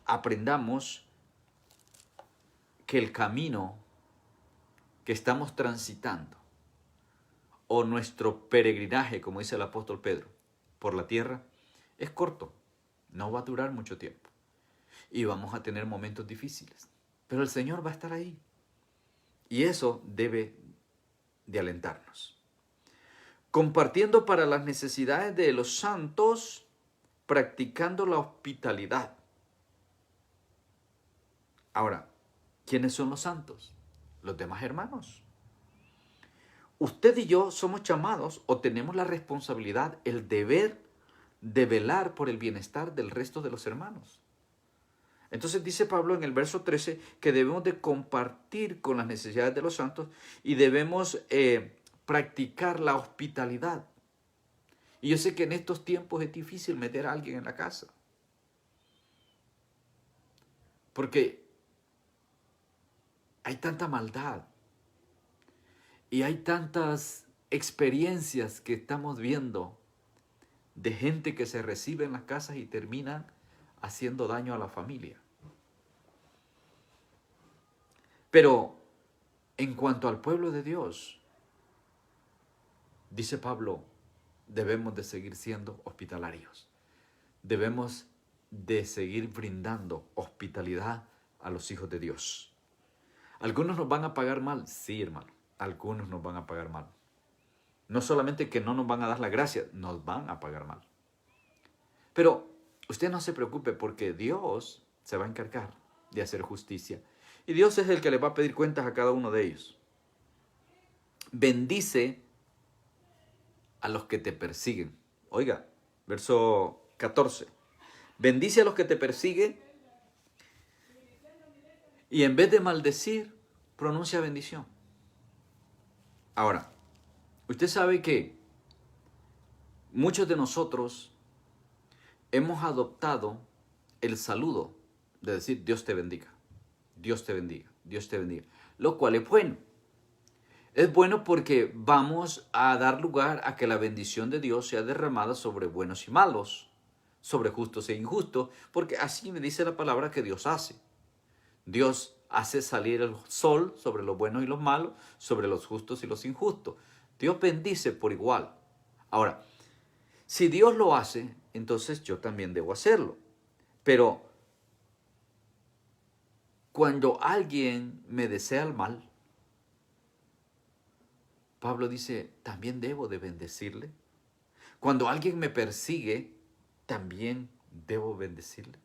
Aprendamos que el camino que estamos transitando o nuestro peregrinaje, como dice el apóstol Pedro, por la tierra, es corto, no va a durar mucho tiempo y vamos a tener momentos difíciles, pero el Señor va a estar ahí y eso debe de alentarnos. Compartiendo para las necesidades de los santos, practicando la hospitalidad. Ahora, ¿quiénes son los santos? Los demás hermanos. Usted y yo somos llamados o tenemos la responsabilidad, el deber de velar por el bienestar del resto de los hermanos. Entonces dice Pablo en el verso 13 que debemos de compartir con las necesidades de los santos y debemos practicar la hospitalidad. Y yo sé que en estos tiempos es difícil meter a alguien en la casa. Porque hay tanta maldad. Y hay tantas experiencias que estamos viendo de gente que se recibe en las casas y terminan haciendo daño a la familia. Pero en cuanto al pueblo de Dios, dice Pablo, debemos de seguir siendo hospitalarios. Debemos de seguir brindando hospitalidad a los hijos de Dios. ¿Algunos nos van a pagar mal? Sí, hermano. Algunos nos van a pagar mal. No solamente que no nos van a dar la gracia, nos van a pagar mal. Pero usted no se preocupe porque Dios se va a encargar de hacer justicia. Y Dios es el que le va a pedir cuentas a cada uno de ellos. Bendice a los que te persiguen. Oiga, verso 14. Bendice a los que te persiguen y en vez de maldecir, pronuncia bendición. Ahora, usted sabe que muchos de nosotros hemos adoptado el saludo de decir Dios te bendiga, Dios te bendiga, Dios te bendiga, lo cual es bueno. Es bueno porque vamos a dar lugar a que la bendición de Dios sea derramada sobre buenos y malos, sobre justos e injustos, porque así me dice la palabra que Dios hace. Dios hace salir el sol sobre los buenos y los malos, sobre los justos y los injustos. Dios bendice por igual. Ahora, si Dios lo hace, entonces yo también debo hacerlo. Pero cuando alguien me desea el mal, Pablo dice, también debo de bendecirle. Cuando alguien me persigue, también debo bendecirle.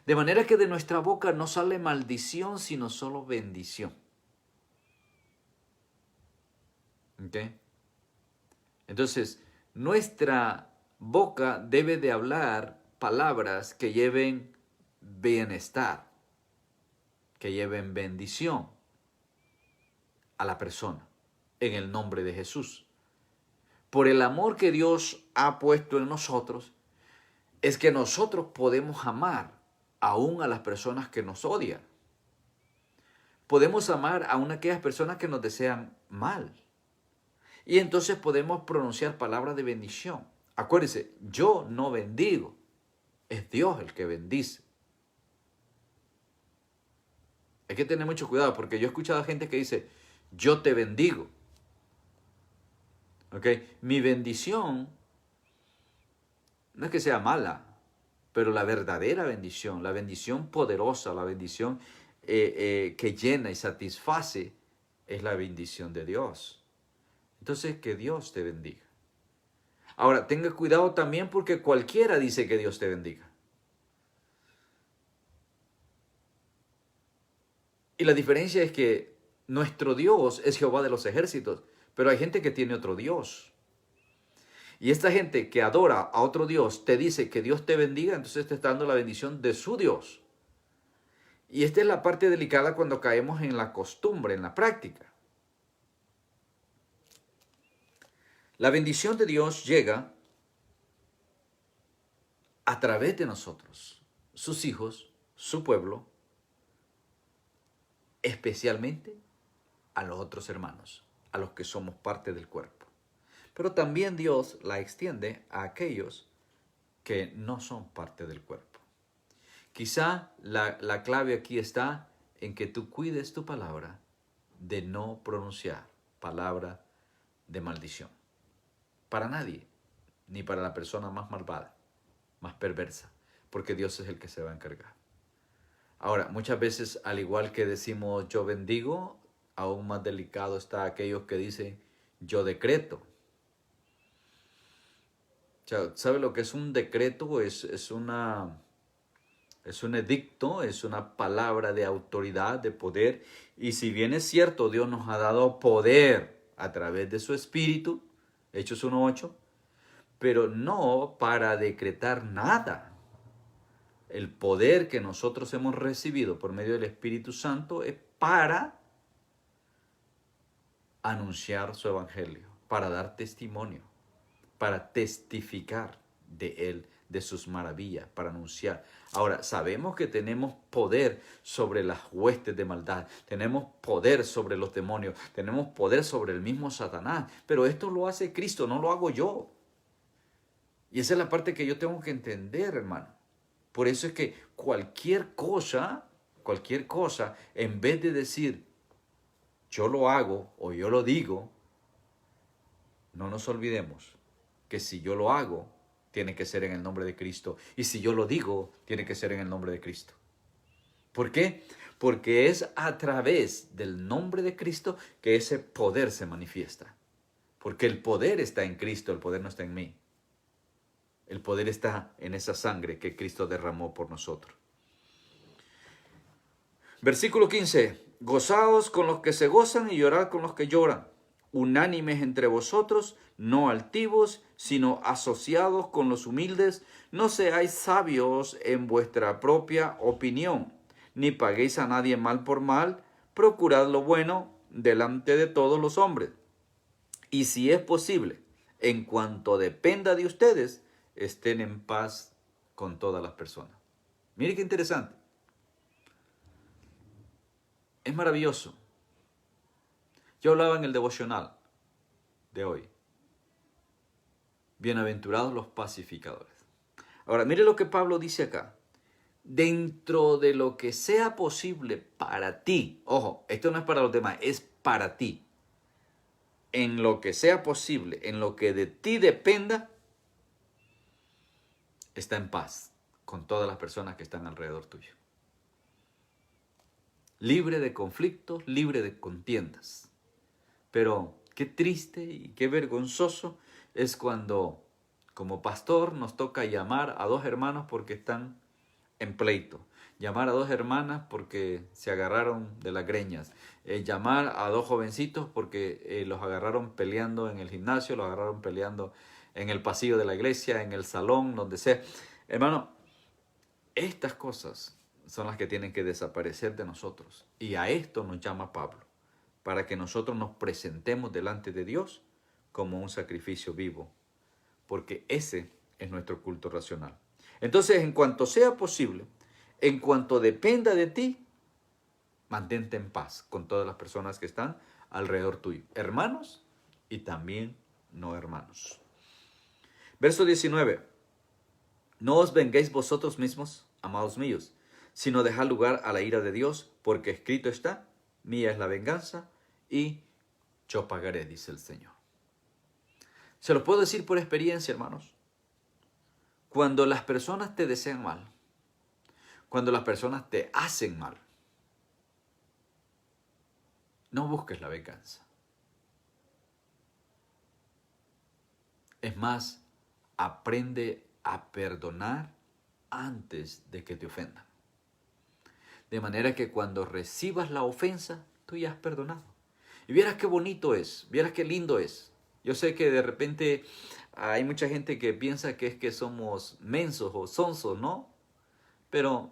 De manera que de nuestra boca no sale maldición, sino solo bendición. ¿Ok? Entonces, nuestra boca debe de hablar palabras que lleven bienestar, que lleven bendición a la persona, en el nombre de Jesús. Por el amor que Dios ha puesto en nosotros, es que nosotros podemos amar aún a las personas que nos odian. Podemos amar aún a aquellas personas que nos desean mal. Y entonces podemos pronunciar palabras de bendición. Acuérdense, yo no bendigo, es Dios el que bendice. Hay que tener mucho cuidado porque yo he escuchado a gente que dice, yo te bendigo. ¿Ok? Mi bendición no es que sea mala, pero la verdadera bendición, la bendición poderosa, la bendición que llena y satisface, es la bendición de Dios. Entonces, que Dios te bendiga. Ahora, tenga cuidado también porque cualquiera dice que Dios te bendiga. Y la diferencia es que nuestro Dios es Jehová de los ejércitos, pero hay gente que tiene otro Dios. Y esta gente que adora a otro Dios te dice que Dios te bendiga, entonces te está dando la bendición de su Dios. Y esta es la parte delicada cuando caemos en la costumbre, en la práctica. La bendición de Dios llega a través de nosotros, sus hijos, su pueblo, especialmente a los otros hermanos, a los que somos parte del cuerpo. Pero también Dios la extiende a aquellos que no son parte del cuerpo. Quizá la clave aquí está en que tú cuides tu palabra de no pronunciar palabra de maldición. Para nadie, ni para la persona más malvada, más perversa, porque Dios es el que se va a encargar. Ahora, muchas veces, al igual que decimos yo bendigo, aún más delicado está aquellos que dicen yo decreto. O sea, ¿sabe lo que es un decreto? Es un edicto, es una palabra de autoridad, de poder. Y si bien es cierto, Dios nos ha dado poder a través de su Espíritu, Hechos 1:8, pero no para decretar nada. El poder que nosotros hemos recibido por medio del Espíritu Santo es para anunciar su evangelio, para dar testimonio, para testificar de Él, de sus maravillas, para anunciar. Ahora, sabemos que tenemos poder sobre las huestes de maldad, tenemos poder sobre los demonios, tenemos poder sobre el mismo Satanás, pero esto lo hace Cristo, no lo hago yo. Y esa es la parte que yo tengo que entender, hermano. Por eso es que cualquier cosa, en vez de decir yo lo hago o yo lo digo, no nos olvidemos que si yo lo hago, tiene que ser en el nombre de Cristo. Y si yo lo digo, tiene que ser en el nombre de Cristo. ¿Por qué? Porque es a través del nombre de Cristo que ese poder se manifiesta. Porque el poder está en Cristo, el poder no está en mí. El poder está en esa sangre que Cristo derramó por nosotros. Versículo 15. Gozaos con los que se gozan y llorad con los que lloran. Unánimes entre vosotros, no altivos, sino asociados con los humildes. No seáis sabios en vuestra propia opinión, ni paguéis a nadie mal por mal. Procurad lo bueno delante de todos los hombres. Y si es posible, en cuanto dependa de ustedes, estén en paz con todas las personas. Mire qué interesante. Es maravilloso. Yo hablaba en el devocional de hoy. Bienaventurados los pacificadores. Ahora, mire lo que Pablo dice acá. Dentro de lo que sea posible para ti. Ojo, esto no es para los demás, es para ti. En lo que sea posible, en lo que de ti dependa, está en paz con todas las personas que están alrededor tuyo. Libre de conflictos, libre de contiendas. Pero qué triste y qué vergonzoso es cuando, como pastor, nos toca llamar a dos hermanos porque están en pleito. Llamar a dos hermanas porque se agarraron de las greñas. Llamar a dos jovencitos porque los agarraron peleando en el gimnasio, los agarraron peleando en el pasillo de la iglesia, en el salón, donde sea. Hermano, estas cosas son las que tienen que desaparecer de nosotros. Y a esto nos llama Pablo, para que nosotros nos presentemos delante de Dios como un sacrificio vivo, porque ese es nuestro culto racional. Entonces, en cuanto sea posible, en cuanto dependa de ti, mantente en paz con todas las personas que están alrededor tuyo, hermanos y también no hermanos. Verso 19. No os venguéis vosotros mismos, amados míos, sino dejad lugar a la ira de Dios, porque escrito está, mía es la venganza y yo pagaré, dice el Señor. Se lo puedo decir por experiencia, hermanos. Cuando las personas te desean mal, cuando las personas te hacen mal, no busques la venganza. Es más, aprende a perdonar antes de que te ofendan. De manera que cuando recibas la ofensa, tú ya has perdonado. Y vieras qué bonito es, vieras qué lindo es. Yo sé que de repente hay mucha gente que piensa que es que somos mensos o sonsos, ¿no? Pero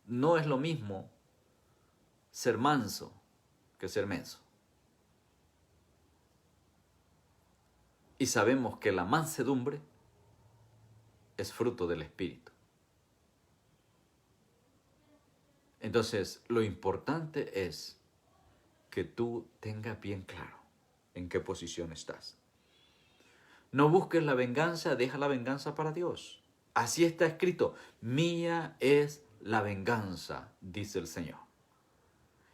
no es lo mismo ser manso que ser menso. Y sabemos que la mansedumbre es fruto del Espíritu. Entonces, lo importante es que tú tengas bien claro en qué posición estás. No busques la venganza, deja la venganza para Dios. Así está escrito, mía es la venganza, dice el Señor.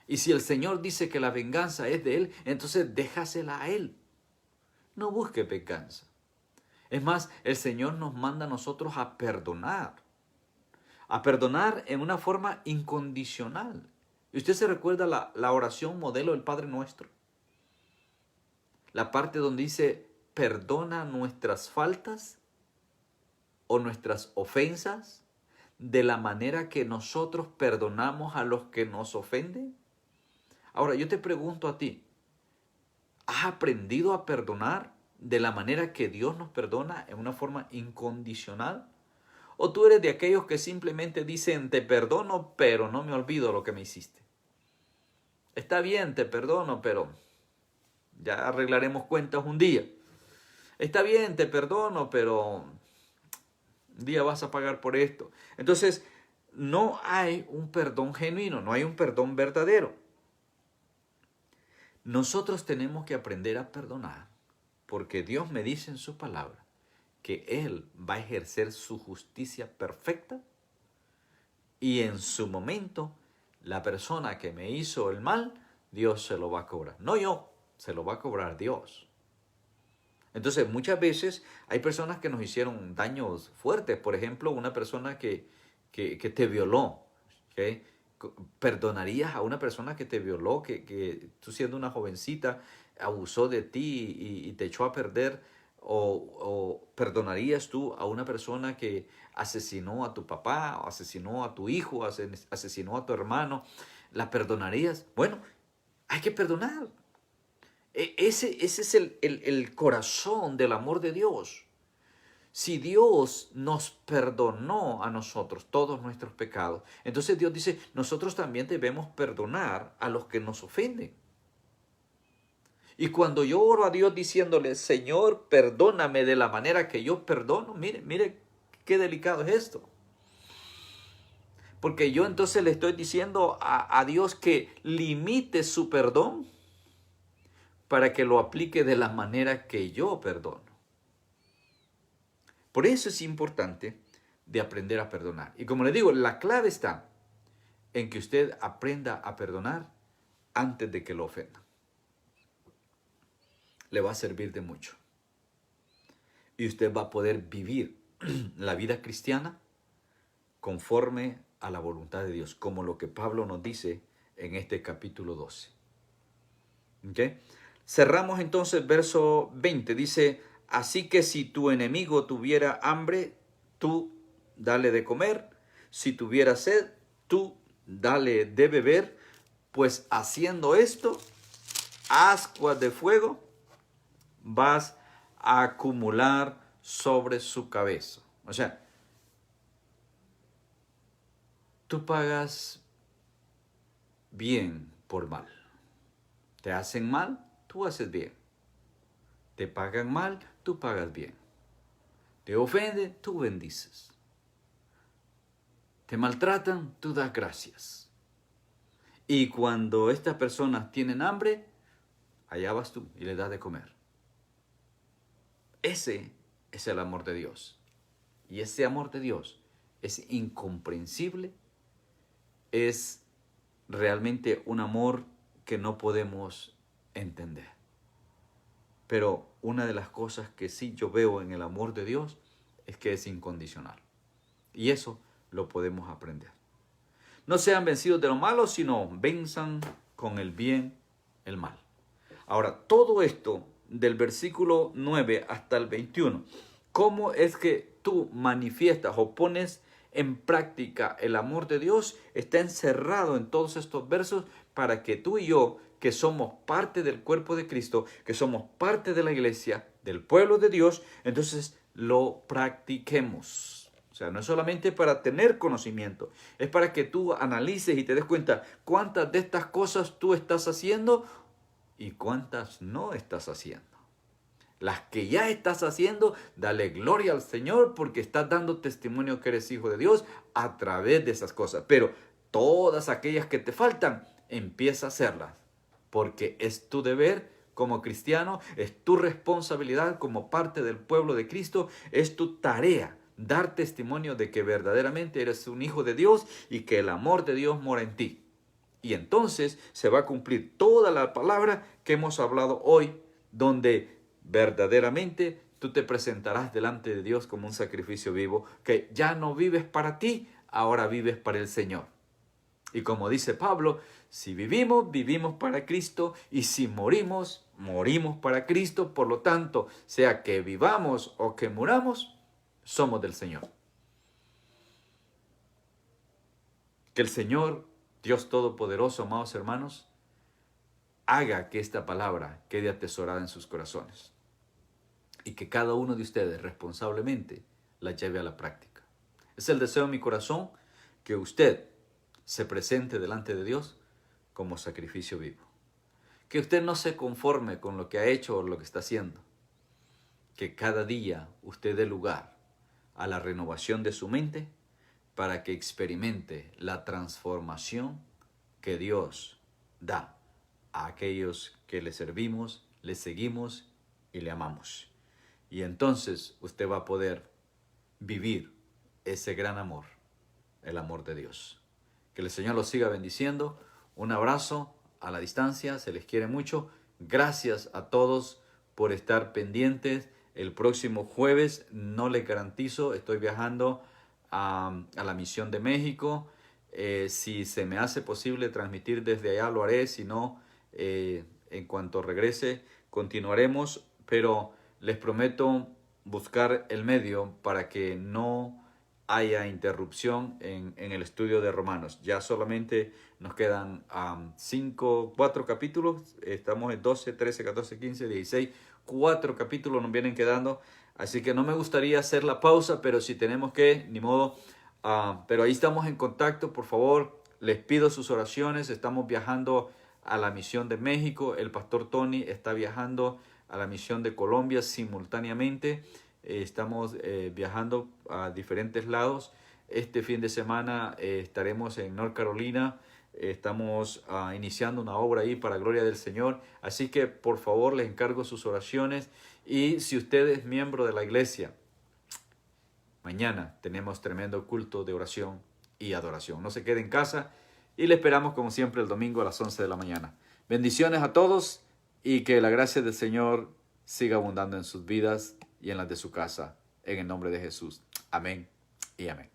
Y si el Señor dice que la venganza es de Él, entonces déjasela a Él. No busque venganza. Es más, el Señor nos manda a nosotros a perdonar en una forma incondicional. ¿Y usted se recuerda la oración modelo del Padre Nuestro? La parte donde dice, perdona nuestras faltas o nuestras ofensas de la manera que nosotros perdonamos a los que nos ofenden. Ahora, yo te pregunto a ti, ¿has aprendido a perdonar de la manera que Dios nos perdona en una forma incondicional? ¿O tú eres de aquellos que simplemente dicen, te perdono, pero no me olvido lo que me hiciste? Está bien, te perdono, pero ya arreglaremos cuentas un día. Está bien, te perdono, pero un día vas a pagar por esto. Entonces, no hay un perdón genuino, no hay un perdón verdadero. Nosotros tenemos que aprender a perdonar, porque Dios me dice en su palabra que Él va a ejercer su justicia perfecta y en su momento la persona que me hizo el mal, Dios se lo va a cobrar. No yo, se lo va a cobrar Dios. Entonces muchas veces hay personas que nos hicieron daños fuertes. Por ejemplo, una persona que te violó. ¿Okay? ¿Perdonarías a una persona que te violó, que tú siendo una jovencita abusó de ti y te echó a perder? ¿O perdonarías tú a una persona que asesinó a tu papá, o asesinó a tu hijo, asesinó a tu hermano? ¿La perdonarías? Bueno, hay que perdonar. Ese es el corazón del amor de Dios. Si Dios nos perdonó a nosotros todos nuestros pecados, entonces Dios dice, nosotros también debemos perdonar a los que nos ofenden. Y cuando yo oro a Dios diciéndole, Señor, perdóname de la manera que yo perdono, mire qué delicado es esto. Porque yo entonces le estoy diciendo a Dios que limite su perdón para que lo aplique de la manera que yo perdono. Por eso es importante de aprender a perdonar. Y como le digo, la clave está en que usted aprenda a perdonar antes de que lo ofenda. Le va a servir de mucho. Y usted va a poder vivir la vida cristiana conforme a la voluntad de Dios, como lo que Pablo nos dice en este capítulo 12. ¿Okay? Cerramos entonces verso 20. Dice, así que si tu enemigo tuviera hambre, tú dale de comer. Si tuviera sed, tú dale de beber. Pues haciendo esto, ascuas de fuego vas a acumular sobre su cabeza. O sea, tú pagas bien por mal. Te hacen mal, tú haces bien. Te pagan mal, tú pagas bien. Te ofenden, tú bendices. Te maltratan, tú das gracias. Y cuando estas personas tienen hambre, allá vas tú y le das de comer. Ese es el amor de Dios. Y ese amor de Dios es incomprensible, es realmente un amor que no podemos entender. Pero una de las cosas que sí yo veo en el amor de Dios es que es incondicional. Y eso lo podemos aprender. No sean vencidos de lo malo, sino venzan con el bien el mal. Ahora, todo esto del versículo 9 hasta el 21, ¿cómo es que tú manifiestas o pones en práctica el amor de Dios? Está encerrado en todos estos versos para que tú y yo, que somos parte del cuerpo de Cristo, que somos parte de la iglesia, del pueblo de Dios, entonces lo practiquemos. O sea, no es solamente para tener conocimiento, es para que tú analices y te des cuenta cuántas de estas cosas tú estás haciendo y cuántas no estás haciendo. Las que ya estás haciendo, dale gloria al Señor porque estás dando testimonio que eres hijo de Dios a través de esas cosas. Pero todas aquellas que te faltan, empieza a hacerlas porque es tu deber como cristiano, es tu responsabilidad como parte del pueblo de Cristo, es tu tarea dar testimonio de que verdaderamente eres un hijo de Dios y que el amor de Dios mora en ti. Y entonces se va a cumplir toda la palabra que hemos hablado hoy, donde verdaderamente tú te presentarás delante de Dios como un sacrificio vivo, que ya no vives para ti, ahora vives para el Señor. Y como dice Pablo, si vivimos, vivimos para Cristo, y si morimos, morimos para Cristo. Por lo tanto, sea que vivamos o que muramos, somos del Señor. Que el Señor, Dios Todopoderoso, amados hermanos, haga que esta palabra quede atesorada en sus corazones y que cada uno de ustedes responsablemente la lleve a la práctica. Es el deseo de mi corazón que usted se presente delante de Dios como sacrificio vivo. Que usted no se conforme con lo que ha hecho o lo que está haciendo. Que cada día usted dé lugar a la renovación de su mente para que experimente la transformación que Dios da a aquellos que le servimos, le seguimos y le amamos. Y entonces usted va a poder vivir ese gran amor, el amor de Dios. Que el Señor los siga bendiciendo. Un abrazo a la distancia, se les quiere mucho. Gracias a todos por estar pendientes. El próximo jueves, no les garantizo, estoy viajando a la Misión de México. Si se me hace posible transmitir desde allá, lo haré. Si no, en cuanto regrese, continuaremos. Pero les prometo buscar el medio para que no haya interrupción en el estudio de Romanos. Ya solamente nos quedan 4 capítulos. Estamos en 12, 13, 14, 15, 16. 4 capítulos nos vienen quedando. Así que no me gustaría hacer la pausa, pero si tenemos que, ni modo. Pero ahí estamos en contacto. Por favor, les pido sus oraciones. Estamos viajando a la Misión de México. El pastor Tony está viajando a la Misión de Colombia simultáneamente. Estamos viajando a diferentes lados. Este fin de semana estaremos en North Carolina. Estamos iniciando una obra ahí para gloria del Señor. Así que por favor les encargo sus oraciones. Y si usted es miembro de la iglesia, mañana tenemos tremendo culto de oración y adoración. No se quede en casa y le esperamos como siempre el domingo a las 11 de la mañana. Bendiciones a todos y que la gracia del Señor siga abundando en sus vidas y en las de su casa. En el nombre de Jesús. Amén y amén.